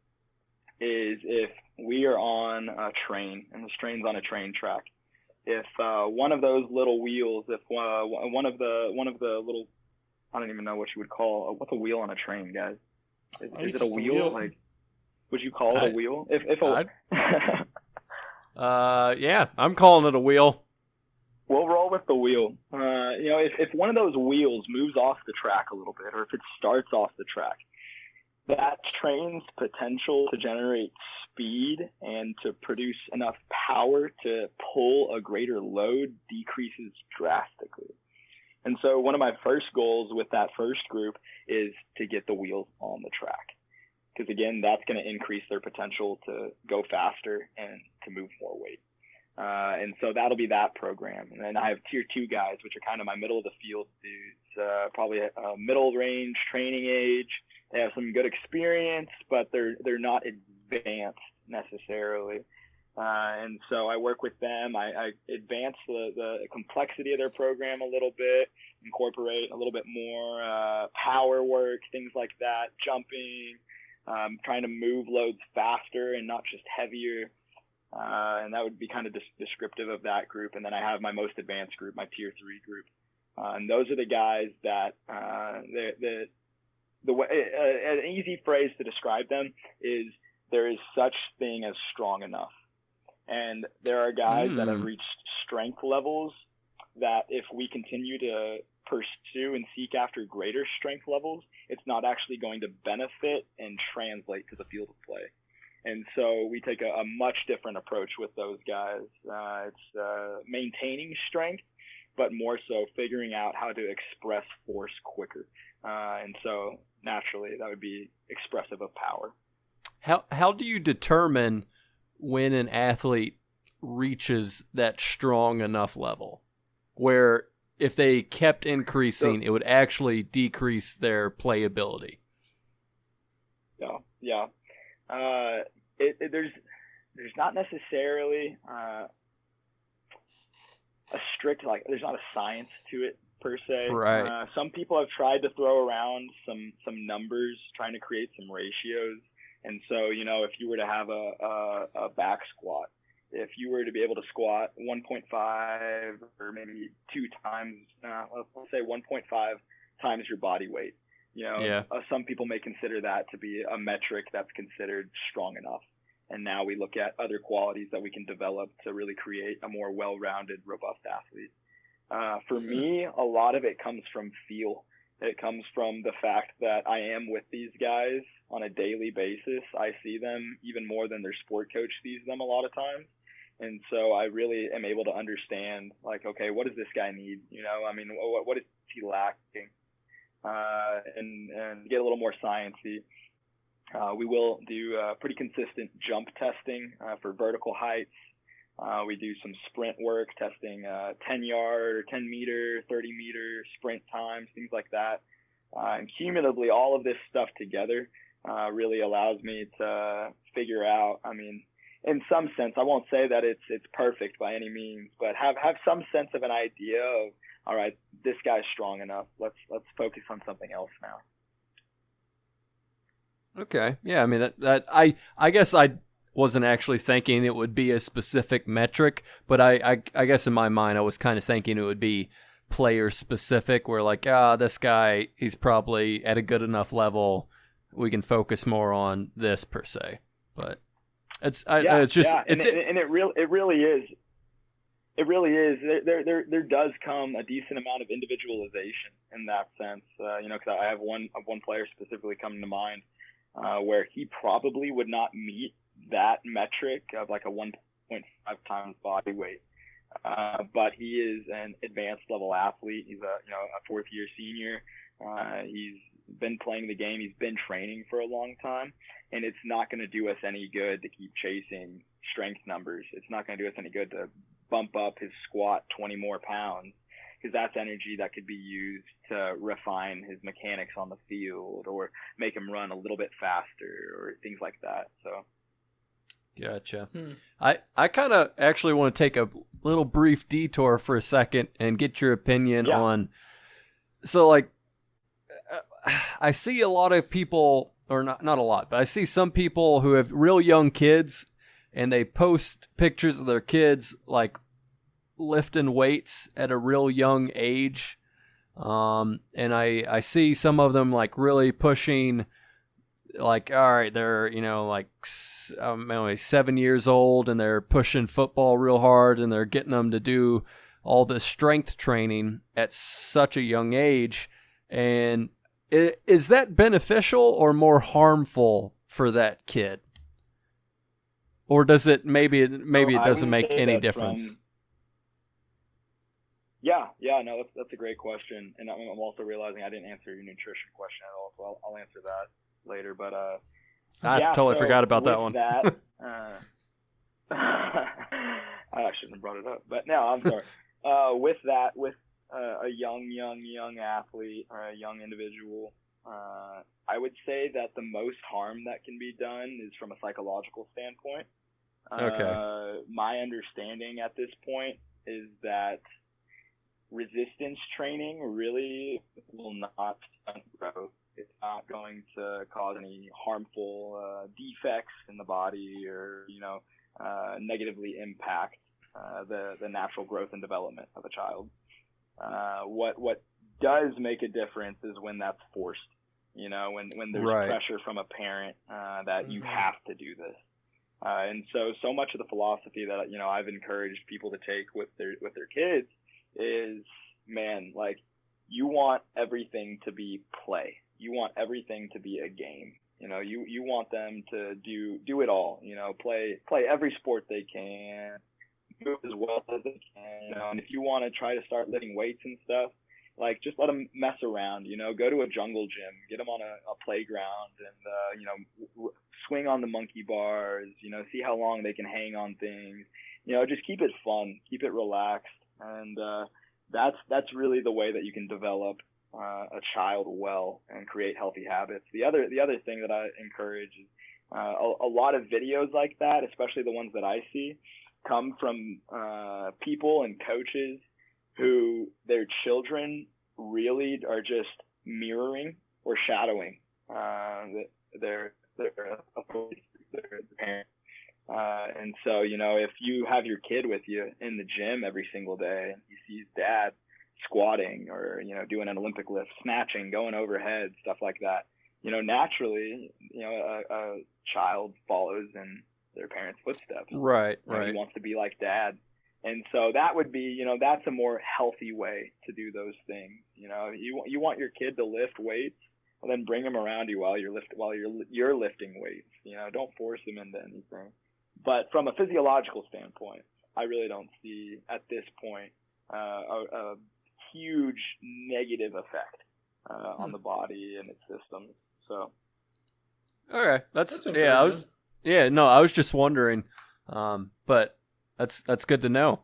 is if we are on a train and this train's on a train track, if one of those little wheels, if one of the little, I don't even know what you would call, what's a wheel on a train, guys? Is it a wheel? Like, would you call it a wheel? Yeah, I'm calling it a wheel. We'll roll with the wheel. If one of those wheels moves off the track a little bit, or if it starts off the track, that train's potential to generate speed and to produce enough power to pull a greater load decreases drastically. And so one of my first goals with that first group is to get the wheels on the track. Because again, that's going to increase their potential to go faster and to move more weight. And so that'll be that program. And then I have tier 2 guys, which are kind of my middle of the field dudes, probably a middle range training age. They have some good experience, but they're not advanced necessarily. And so I work with them. I advance the complexity of their program a little bit, incorporate a little bit more power work, things like that, jumping, trying to move loads faster and not just heavier. And that would be kind of descriptive of that group. And then I have my most advanced group, my tier 3 group. And those are the guys that the way, an easy phrase to describe them is there is such thing as strong enough. And there are guys that have reached strength levels that if we continue to pursue and seek after greater strength levels, it's not actually going to benefit and translate to the field of play. And so we take a much different approach with those guys. It's maintaining strength, but more so figuring out how to express force quicker. And so naturally that would be expressive of power. How do you determine when an athlete reaches that strong enough level where if they kept increasing, it would actually decrease their playability? Yeah. There's not necessarily a strict, like, there's not a science to it per se. Right. Some people have tried to throw around some numbers, trying to create some ratios. And so, if you were to have a back squat if you were to be able to squat 1.5 or maybe 2 times, let's say 1.5 times your body weight. Some people may consider that to be a metric that's considered strong enough. And now we look at other qualities that we can develop to really create a more well-rounded, robust athlete. For me, a lot of it comes from feel. It comes from the fact that I am with these guys on a daily basis. I see them even more than their sport coach sees them a lot of times. And so I really am able to understand, like, okay, what does this guy need? What is he lacking? And get a little more sciencey. We will do pretty consistent jump testing for vertical heights. We do some sprint work, testing 10-yard or 10-meter, 30-meter sprint times, things like that. And cumulatively, all of this stuff together really allows me to figure out, in some sense, I won't say that it's perfect by any means, but have some sense of an idea of, all right, this guy's strong enough. Let's focus on something else now. Okay. Yeah, I guess I wasn't actually thinking it would be a specific metric, but I guess in my mind I was kind of thinking it would be player specific, where like, this guy, he's probably at a good enough level, we can focus more on this per se. But it really is. It really is. There does come a decent amount of individualization in that sense. Because I have one player specifically coming to mind where he probably would not meet that metric of like a 1.5 times body weight. But he is an advanced level athlete. He's a fourth year senior. He's been playing the game. He's been training for a long time, and it's not going to do us any good to keep chasing strength numbers. It's not going to do us any good to bump up his squat 20 more pounds, because that's energy that could be used to refine his mechanics on the field or make him run a little bit faster or things like that. So. Gotcha. I kind of actually want to take a little brief detour for a second and get your opinion on. So, like, I see a lot of people, or not a lot, but I see some people who have real young kids, and they post pictures of their kids like lifting weights at a real young age. And I see some of them like really pushing. Like, all right, they're, like 7 years old, and they're pushing football real hard, and they're getting them to do all this strength training at such a young age. And is that beneficial or more harmful for that kid? Or does it maybe it doesn't make any difference? No, that's a great question. And I'm also realizing I didn't answer your nutrition question at all, so I'll answer that later, but I totally forgot about that one. I shouldn't have brought it up, but no, I'm sorry. With a young athlete or a young individual, I would say that the most harm that can be done is from a psychological standpoint. Okay. My understanding at this point is that resistance training really will not stunt growth. It's not going to cause any harmful defects in the body or, negatively impact the natural growth and development of a child. What does make a difference is when that's forced. When there's pressure from a parent that you have to do this. And so much of the philosophy that I've encouraged people to take with their kids is, man, like, you want everything to be play. You want everything to be a game. You want them to do it all. Play every sport they can, do it as well as they can. And if you want to try to start lifting weights and stuff, like, just let them mess around. Go to a jungle gym, get them on a playground, and swing on the monkey bars. See how long they can hang on things. Just keep it fun, keep it relaxed, and that's really the way that you can develop a child well and create healthy habits. The other thing that I encourage is a lot of videos like that, especially the ones that I see, come from people and coaches who their children really are just mirroring or shadowing their parents. And so, if you have your kid with you in the gym every single day and he sees dad squatting or, doing an Olympic lift, snatching, going overhead, stuff like that, naturally, a child follows in their parents' footsteps. Right. He wants to be like dad. And so that would be, that's a more healthy way to do those things. You want your kid to lift weights, and then bring them around you while you're lifting weights. Don't force them into anything. But from a physiological standpoint, I really don't see at this point a huge negative effect on the body and its systems. So, okay, I was just wondering, but that's good to know.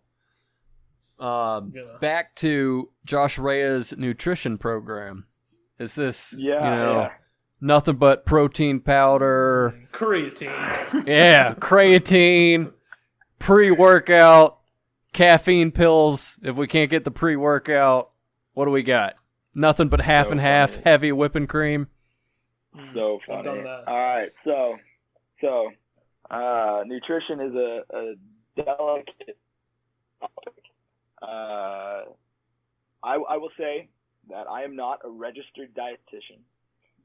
Back to Josh Rhea's nutrition program. Is this nothing but protein powder, creatine? Yeah, creatine, pre-workout, caffeine pills. If we can't get the pre-workout, what do we got? Nothing but half and half, heavy whipping cream. So funny. I've done that. All right, so nutrition is a delicate topic. I will say that I am not a registered dietitian.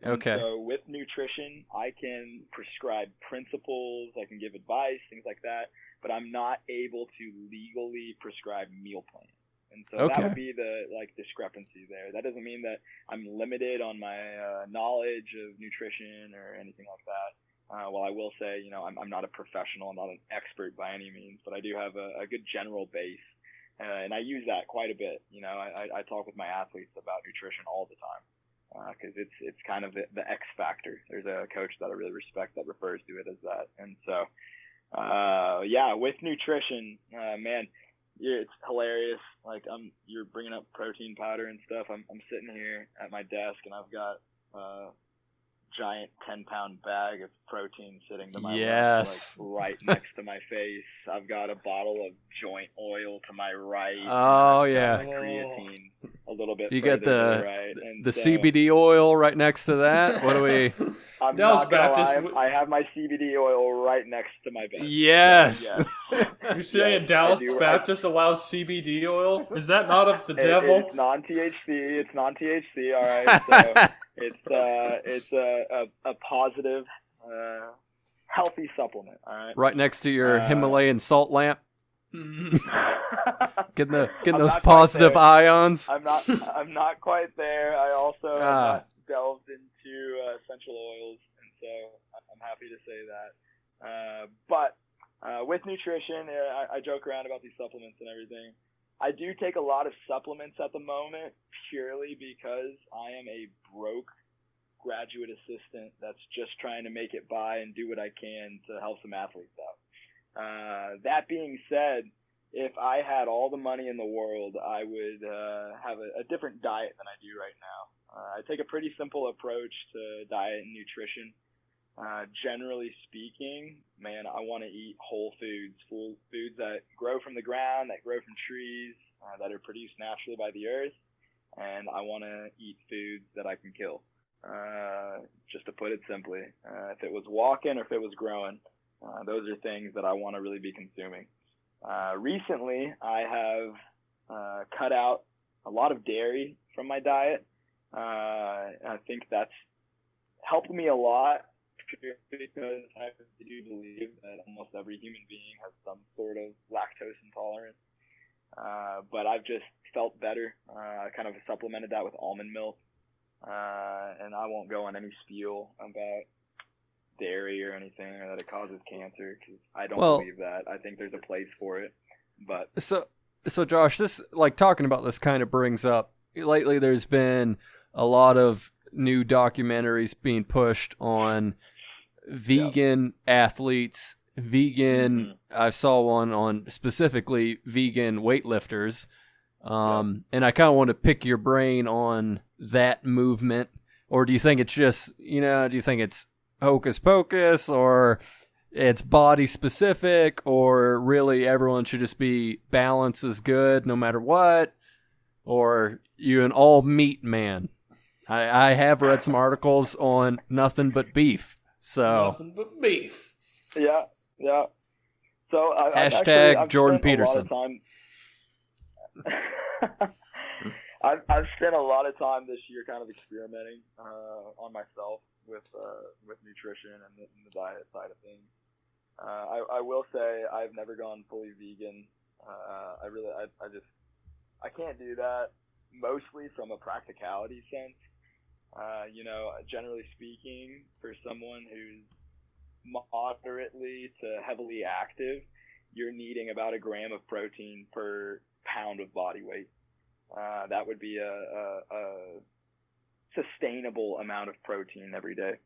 Okay. And so with nutrition, I can prescribe principles, I can give advice, things like that, but I'm not able to legally prescribe meal plans. And so that would be the discrepancy there. That doesn't mean that I'm limited on my knowledge of nutrition or anything like that. Well, I will say, I'm not a professional, I'm not an expert by any means, but I do have a good general base. And I use that quite a bit. I talk with my athletes about nutrition all the time because it's kind of the X factor. There's a coach that I really respect that refers to it as that. And so, with nutrition, man, it's hilarious. Like you're bringing up protein powder and stuff. I'm sitting here at my desk and I've got giant 10-pound bag of protein sitting to my left, right next to my face. I've got a bottle of joint oil to my right. Oh yeah, my creatine a little bit. You got the right. And the CBD oil right next to that. What do we? I'm not gonna lie, I have my CBD oil right next to my bed. Yes. You're saying Dallas Baptist allows CBD oil? Is that not of the devil? It's non-THC. It's non-THC. All right. So it's a positive, healthy supplement. All right. Right next to your Himalayan salt lamp. Getting those positive ions. I'm not quite there. I also have delved into essential oils, and so I'm happy to say that. But with nutrition, I joke around about these supplements and everything. I do take a lot of supplements at the moment purely because I am a broke graduate assistant that's just trying to make it by and do what I can to help some athletes out. That being said, if I had all the money in the world, I would have a different diet than I do right now. I take a pretty simple approach to diet and nutrition. Generally speaking, man, I want to eat whole foods that grow from the ground, that grow from trees, that are produced naturally by the earth, and I want to eat foods that I can kill. Just to put it simply, if it was walking or if it was growing, those are things that I want to really be consuming. Recently, I have cut out a lot of dairy from my diet. I think that's helped me a lot because I do believe that almost every human being has some sort of lactose intolerance. But I've just felt better. I kind of supplemented that with almond milk. And I won't go on any spiel about dairy or anything or that it causes cancer because I don't believe that. I think there's a place for it. But so Josh, this talking about this kind of brings up lately. There's been a lot of new documentaries being pushed on vegan athletes, vegan. I saw one on specifically vegan weightlifters. And I kind of want to pick your brain on that movement, or do you think it's just, do you think it's hocus pocus, or it's body specific, or really everyone should just be balance is good no matter what, or you an all meat man? I have read some articles on nothing but beef. So nothing but beef. Yeah. So Hashtag Jordan Peterson. I've spent a lot of time this year kind of experimenting on myself with nutrition and the diet side of things. I will say I've never gone fully vegan. I can't do that, mostly from a practicality sense. Generally speaking, for someone who's moderately to heavily active, you're needing about 1 gram of protein per pound of body weight. That would be a sustainable amount of protein every day.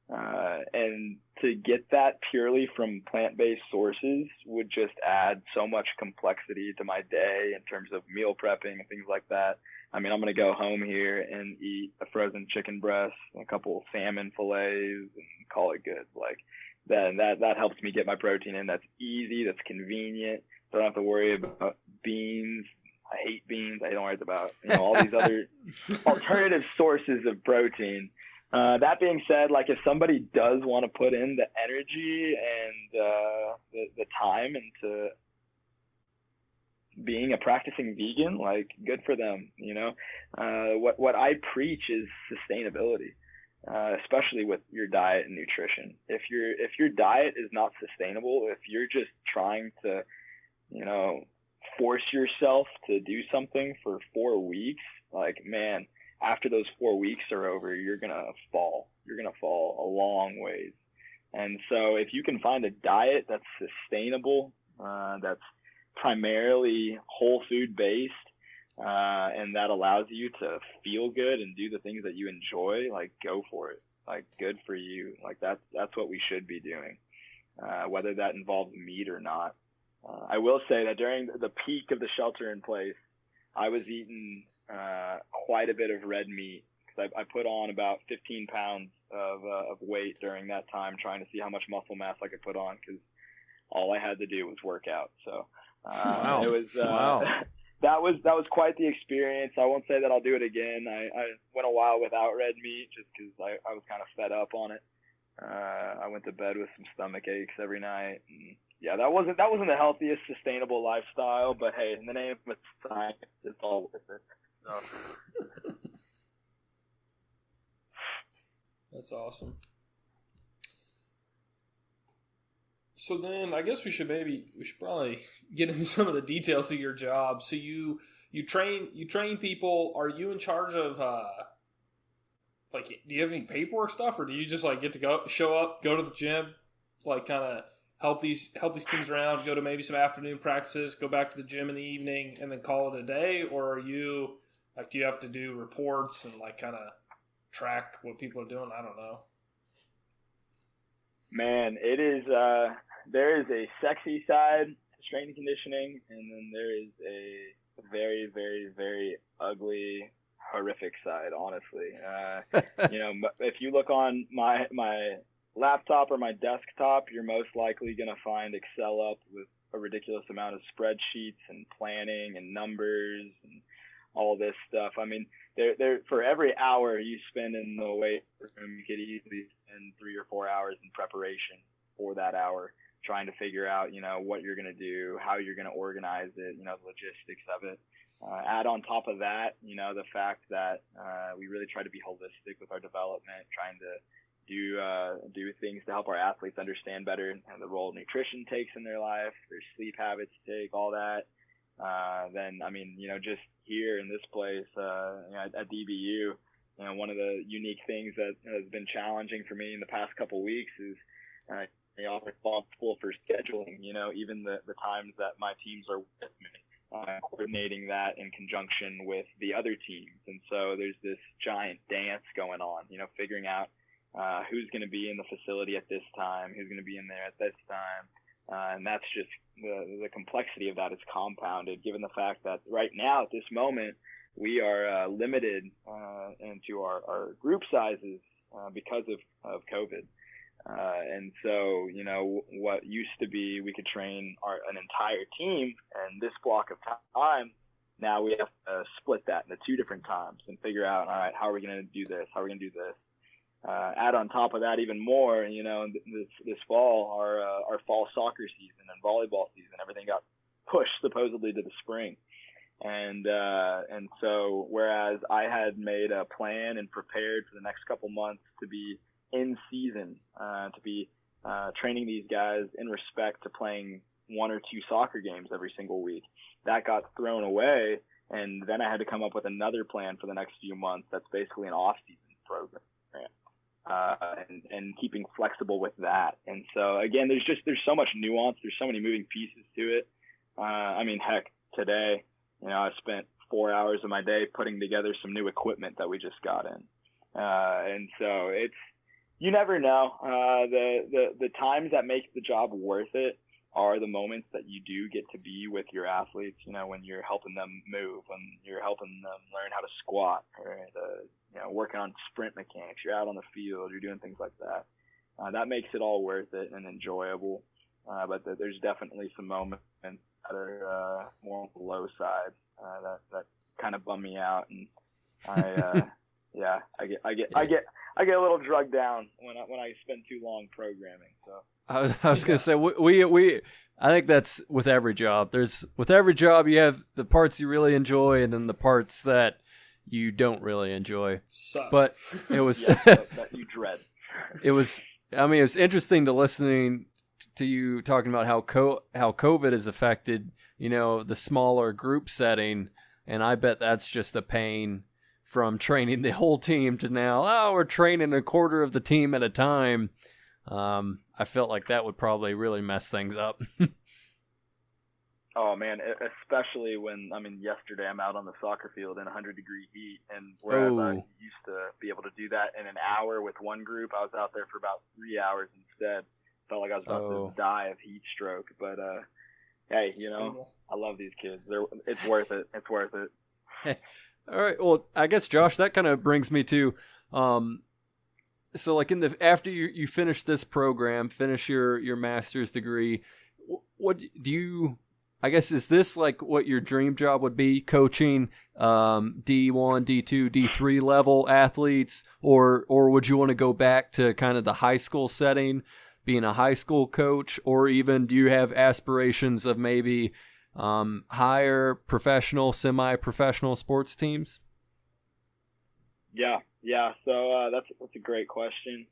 And to get that purely from plant-based sources would just add so much complexity to my day in terms of meal prepping and things like that. I mean, I'm going to go home here and eat a frozen chicken breast, a couple salmon fillets, and call it good. Like that helps me get my protein in. That's easy. That's convenient. So I don't have to worry about beans. I hate beans. I don't worry about all these other alternative sources of protein. That being said, like if somebody does want to put in the energy and the time into being a practicing vegan, like good for them. What I preach is sustainability, especially with your diet and nutrition. If your diet is not sustainable, if you're just trying to, force yourself to do something for 4 weeks, like, man, after those 4 weeks are over, you're going to fall. You're going to fall a long ways. And so if you can find a diet that's sustainable, that's primarily whole food based, and that allows you to feel good and do the things that you enjoy, like go for it. Like good for you. Like that's what we should be doing, whether that involves meat or not. I will say that during the peak of the shelter in place, I was eating quite a bit of red meat because I put on about 15 pounds of weight during that time, trying to see how much muscle mass I could put on because all I had to do was work out. So wow. It was wow. that was quite the experience. I won't say that I'll do it again. I went a while without red meat just because I was kind of fed up on it. I went to bed with some stomach aches every night. And yeah, that wasn't the healthiest sustainable lifestyle, but hey, in the name of science, it's all worth it. So. That's awesome. So then, I guess we should probably get into some of the details of your job. So you train people. Are you in charge of do you have any paperwork stuff, or do you just get to show up, go to the gym, kind of help these teams around, go to maybe some afternoon practices, go back to the gym in the evening, and then call it a day? Or are you do you have to do reports and kind of track what people are doing? I don't know. Man, it is. There is a sexy side to strength and conditioning, and then there is a very, very, very ugly, horrific side. Honestly, if you look on my laptop or my desktop, you're most likely going to find Excel up with a ridiculous amount of spreadsheets and planning and numbers and all this stuff. I mean, there for every hour you spend in the weight room, you could easily spend 3 or 4 hours in preparation for that hour, trying to figure out, what you're going to do, how you're going to organize it, the logistics of it. Add on top of that, the fact that we really try to be holistic with our development, trying to do things to help our athletes understand better the role nutrition takes in their life, their sleep habits take, all that. Then, just here in this place, at DBU, one of the unique things that has been challenging for me in the past couple weeks is, I'm responsible for scheduling, even the times that my teams are with me, coordinating that in conjunction with the other teams. And so there's this giant dance going on, figuring out who's going to be in the facility at this time, who's going to be in there at this time. And that's just the complexity of that is compounded given the fact that right now at this moment we are limited into our group sizes because of COVID. And so, what used to be we could train an entire team in this block of time, now we have to split that into 2 different times and figure out, all right, how are we going to do this? How are we going to do this? add on top of that even more, this fall, our fall soccer season and volleyball season, everything got pushed supposedly to the spring. And so whereas I had made a plan and prepared for the next couple months to be in season, to be training these guys in respect to playing 1 or 2 soccer games every single week, that got thrown away. And then I had to come up with another plan for the next few months. That's basically an off-season program, and keeping flexible with that. And so again, there's so much nuance. There's so many moving pieces to it. Heck, today, I spent 4 hours of my day putting together some new equipment that we just got in. And so you never know. The times that make the job worth it are the moments that you do get to be with your athletes, when you're helping them move, when you're helping them learn how to squat, or working on sprint mechanics. You're out on the field, you're doing things like that. That makes it all worth it and enjoyable. But there's definitely some moments that are more on the low side that kind of bum me out, and I get a little drugged down when I spend too long programming. So I was going to say we I think that's with every job. With every job you have the parts you really enjoy and then the parts that you don't really enjoy. But it was that you dread. It was interesting to listening to you talking about how COVID has affected, the smaller group setting, and I bet that's just a pain from training the whole team to now, we're training a quarter of the team at a time. I felt like that would probably really mess things up. Oh man, especially when, yesterday I'm out on the soccer field in 100-degree heat, and whereas I used to be able to do that in an hour with one group, I was out there for about 3 hours instead. Felt like I was about to die of heat stroke, but hey, I love these kids. It's worth it. It's worth it. All right. Well, I guess Josh, that kind of brings me to, so like after you finish this program, finish your master's degree, what do you? I guess is this like what your dream job would be? Coaching D1, D2, D3 level athletes, or would you want to go back to kind of the high school setting, being a high school coach, or even do you have aspirations of maybe higher professional, semi-professional sports teams? Yeah. So that's a great question.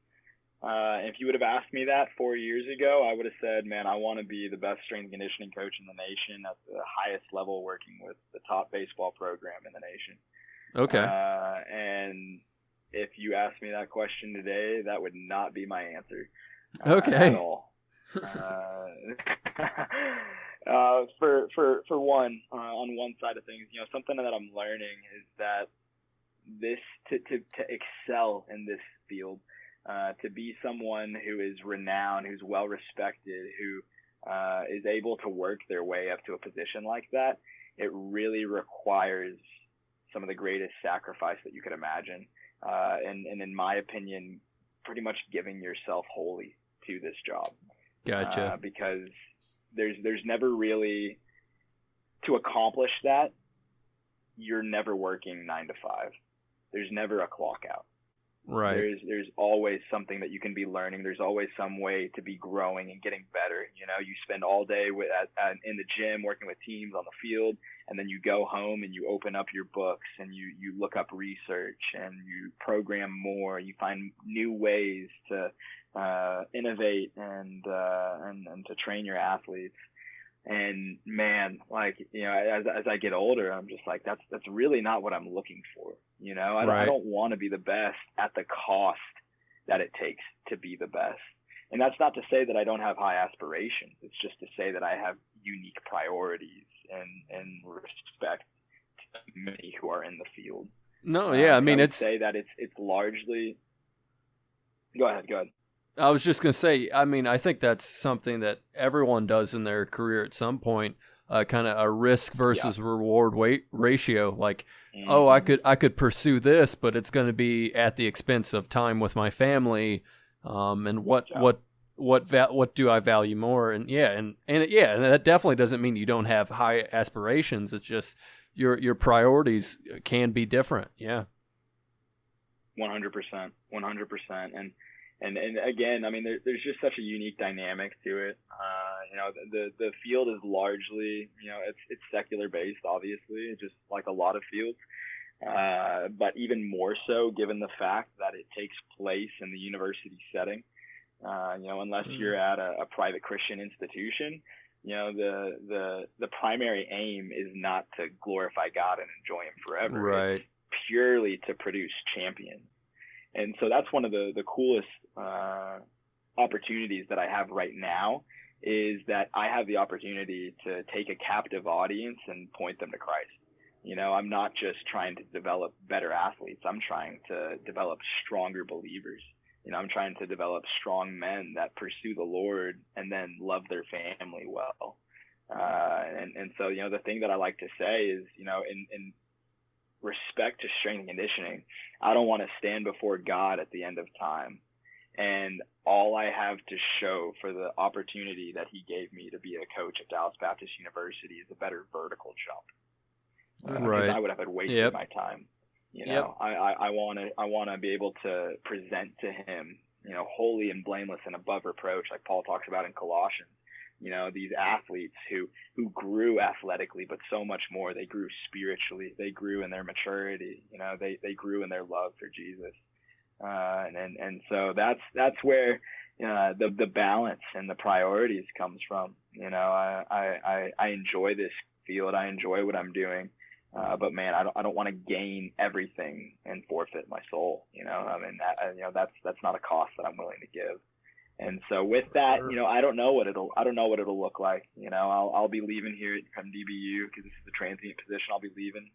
If you would have asked me that 4 years ago, I would have said, man, I want to be the best strength and conditioning coach in the nation at the highest level, working with the top baseball program in the nation. Okay. And if you asked me that question today, that would not be my answer. Okay. At all. For one, on one side of things, something that I'm learning is that to excel in this field, to be someone who is renowned, who's well respected, who is able to work their way up to a position like that, it really requires some of the greatest sacrifice that you could imagine. And in my opinion, pretty much giving yourself wholly to this job. Gotcha. Because there's never really, to accomplish that, you're never working 9 to 5. There's never a clock out. Right. There's always something that you can be learning. There's always some way to be growing and getting better. You spend all day in the gym working with teams on the field, and then you go home and you open up your books and you look up research and you program more. You find new ways to innovate and to train your athletes. And man, as I get older, I'm just like, that's really not what I'm looking for. I don't want to be the best at the cost that it takes to be the best. And that's not to say that I don't have high aspirations. It's just to say that I have unique priorities and respect to many who are in the field. No, yeah, I would say that it's largely. Go ahead. I was just going to say, I think that's something that everyone does in their career at some point, kind of a risk versus reward ratio. Like, I could pursue this, but it's going to be at the expense of time with my family. And what do I value more? And and that definitely doesn't mean you don't have high aspirations. It's just your priorities can be different. Yeah. 100%, 100%. And again, I mean, there's just such a unique dynamic to it. The field is largely, it's secular based, obviously, just like a lot of fields. But even more so, given the fact that it takes place in the university setting. Unless you're at a private Christian institution, the primary aim is not to glorify God and enjoy Him forever. Right. It's purely to produce champions. And so that's one of the coolest opportunities that I have right now, is that I have the opportunity to take a captive audience and point them to Christ. I'm not just trying to develop better athletes. I'm trying to develop stronger believers. I'm trying to develop strong men that pursue the Lord and then love their family well. And so, the thing that I like to say is, in respect to strength and conditioning, I don't want to stand before God at the end of time and all I have to show for the opportunity that He gave me to be a coach at Dallas Baptist University is a better vertical jump. Right. I would have wasted my time. I want to be able to present to Him, holy and blameless and above reproach, like Paul talks about in Colossians. These athletes who grew athletically, but so much more. They grew spiritually. They grew in their maturity. They grew in their love for Jesus. And so that's where the balance and the priorities comes from. I enjoy this field. I enjoy what I'm doing. But man, I don't want to gain everything and forfeit my soul. That's not a cost that I'm willing to give. And so with that, I don't know what it'll look like. I'll be leaving here from DBU because this is the transient position. I'll be leaving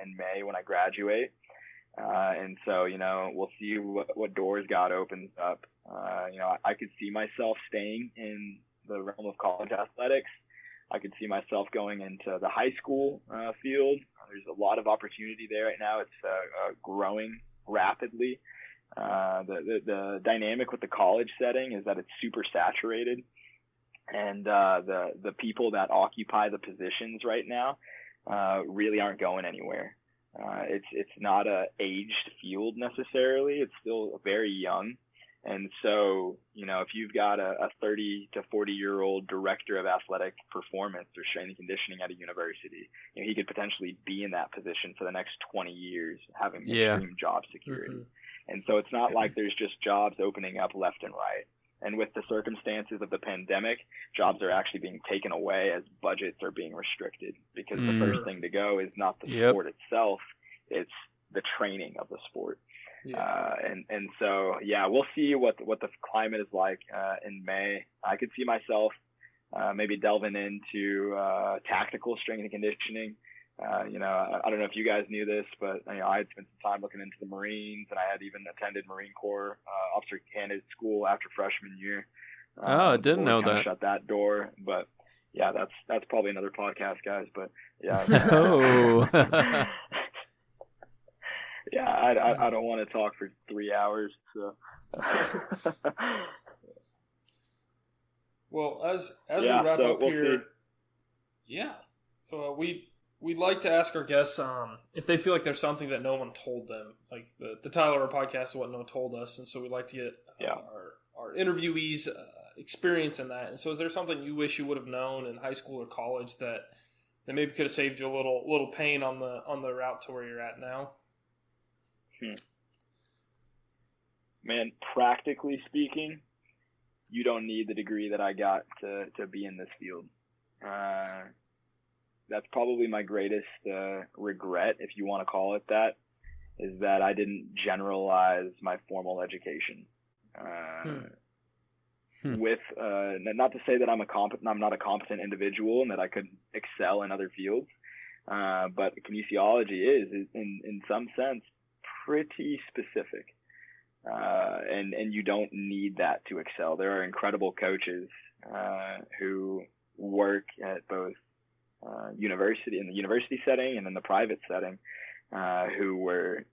in May when I graduate. And so, we'll see what doors God opens up. I could see myself staying in the realm of college athletics. I could see myself going into the high school field. There's a lot of opportunity there right now. It's growing rapidly. The dynamic with the college setting is that it's super saturated, and the people that occupy the positions right now really aren't going anywhere. It's not a aged field necessarily. It's still very young. And so, if you've got a 30 to 40-year-old director of athletic performance or strength and conditioning at a university, he could potentially be in that position for the next 20 years, having extreme job security. Mm-hmm. And so it's not like there's just jobs opening up left and right. And with the circumstances of the pandemic, jobs are actually being taken away as budgets are being restricted, because the first thing to go is not the sport itself, it's the training of the sport. And so, we'll see what the climate is like in May. I could see myself maybe delving into tactical strength and conditioning. I don't know if you guys knew this, but I had spent some time looking into the Marines, and I had even attended Marine Corps officer candidate school after freshman year. I didn't know that. Shut that door, but that's probably another podcast, guys. But Oh. I don't want to talk for 3 hours. So. Well, as we wrap up here, we'd like to ask our guests if they feel like there's something that no one told them, like the Tyler podcast is what no one told us, and so we'd like to get our interviewees' experience in that. And so, is there something you wish you would have known in high school or college that maybe could have saved you a little pain on the route to where you're at now? Man, practically speaking, you don't need the degree that I got to be in this field. That's probably my greatest regret, if you want to call it that, is that I didn't generalize my formal education. With not to say that I'm not a competent individual and that I could excel in other fields, but kinesiology is in some sense pretty specific, and you don't need that to excel. There are incredible coaches who work at both in the university setting and in the private setting, who were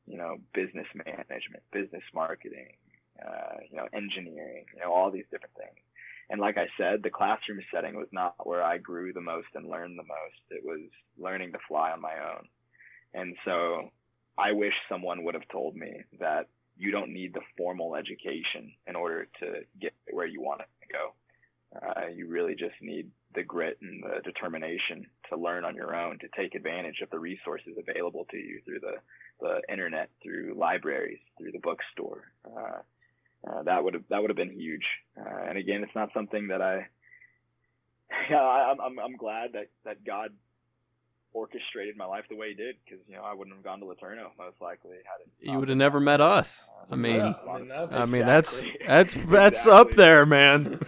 business management, business marketing, engineering, all these different things. And like I said, the classroom setting was not where I grew the most and learned the most. It was learning to fly on my own. And so I wish someone would have told me that you don't need the formal education in order to get where you want to go. You really just need the grit and the determination to learn on your own, to take advantage of the resources available to you through the internet, through libraries, through the bookstore. That would have been huge. And again, it's not something that I'm glad that God orchestrated my life the way he did, because I wouldn't have gone to Laterno most likely had it. You would have never met us. That's That's up there, man.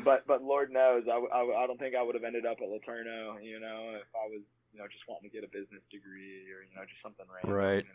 But Lord knows, I don't think I would have ended up at Laterno, if I was, just wanting to get a business degree or, just something random. Right.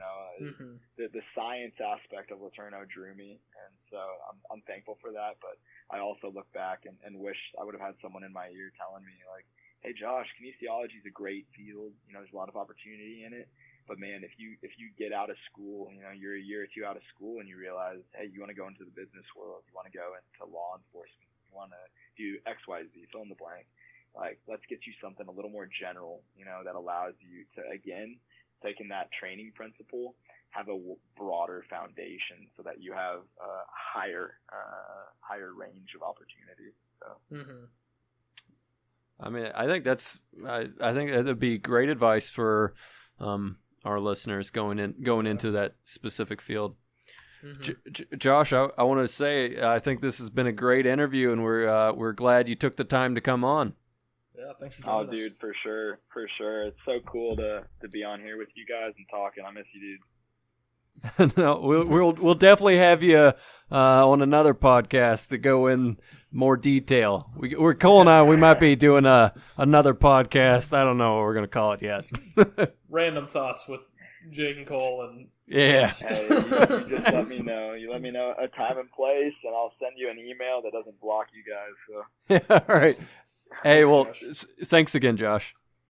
The science aspect of Laterno drew me, and so I'm thankful for that. But I also look back and wish I would have had someone in my ear telling me, like, hey, Josh, kinesiology is a great field. There's a lot of opportunity in it. But man, if you get out of school, you're a year or two out of school and you realize, hey, you want to go into the business world, you want to go into law enforcement, you want to do X, Y, Z, fill in the blank. Like, let's get you something a little more general, that allows you to, again, taking that training principle, have a broader foundation so that you have a higher range of opportunities. So. I mean, I think that would be great advice for our listeners going into that specific field. Josh, I want to say I think this has been a great interview, and we're glad you took the time to come on. Yeah, thanks for joining us. Oh, dude, for sure. It's so cool to be on here with you guys and talking. I miss you, dude. No, we'll definitely have you on another podcast to go in more detail. We're Cole and I. We might be doing another podcast. I don't know what we're gonna call it yet. Random thoughts with Jake and Cole and yeah. Hey, you just let me know. You let me know a time and place, and I'll send you an email that doesn't block you guys. So. Yeah, all right. Hey, well, thanks again, Josh.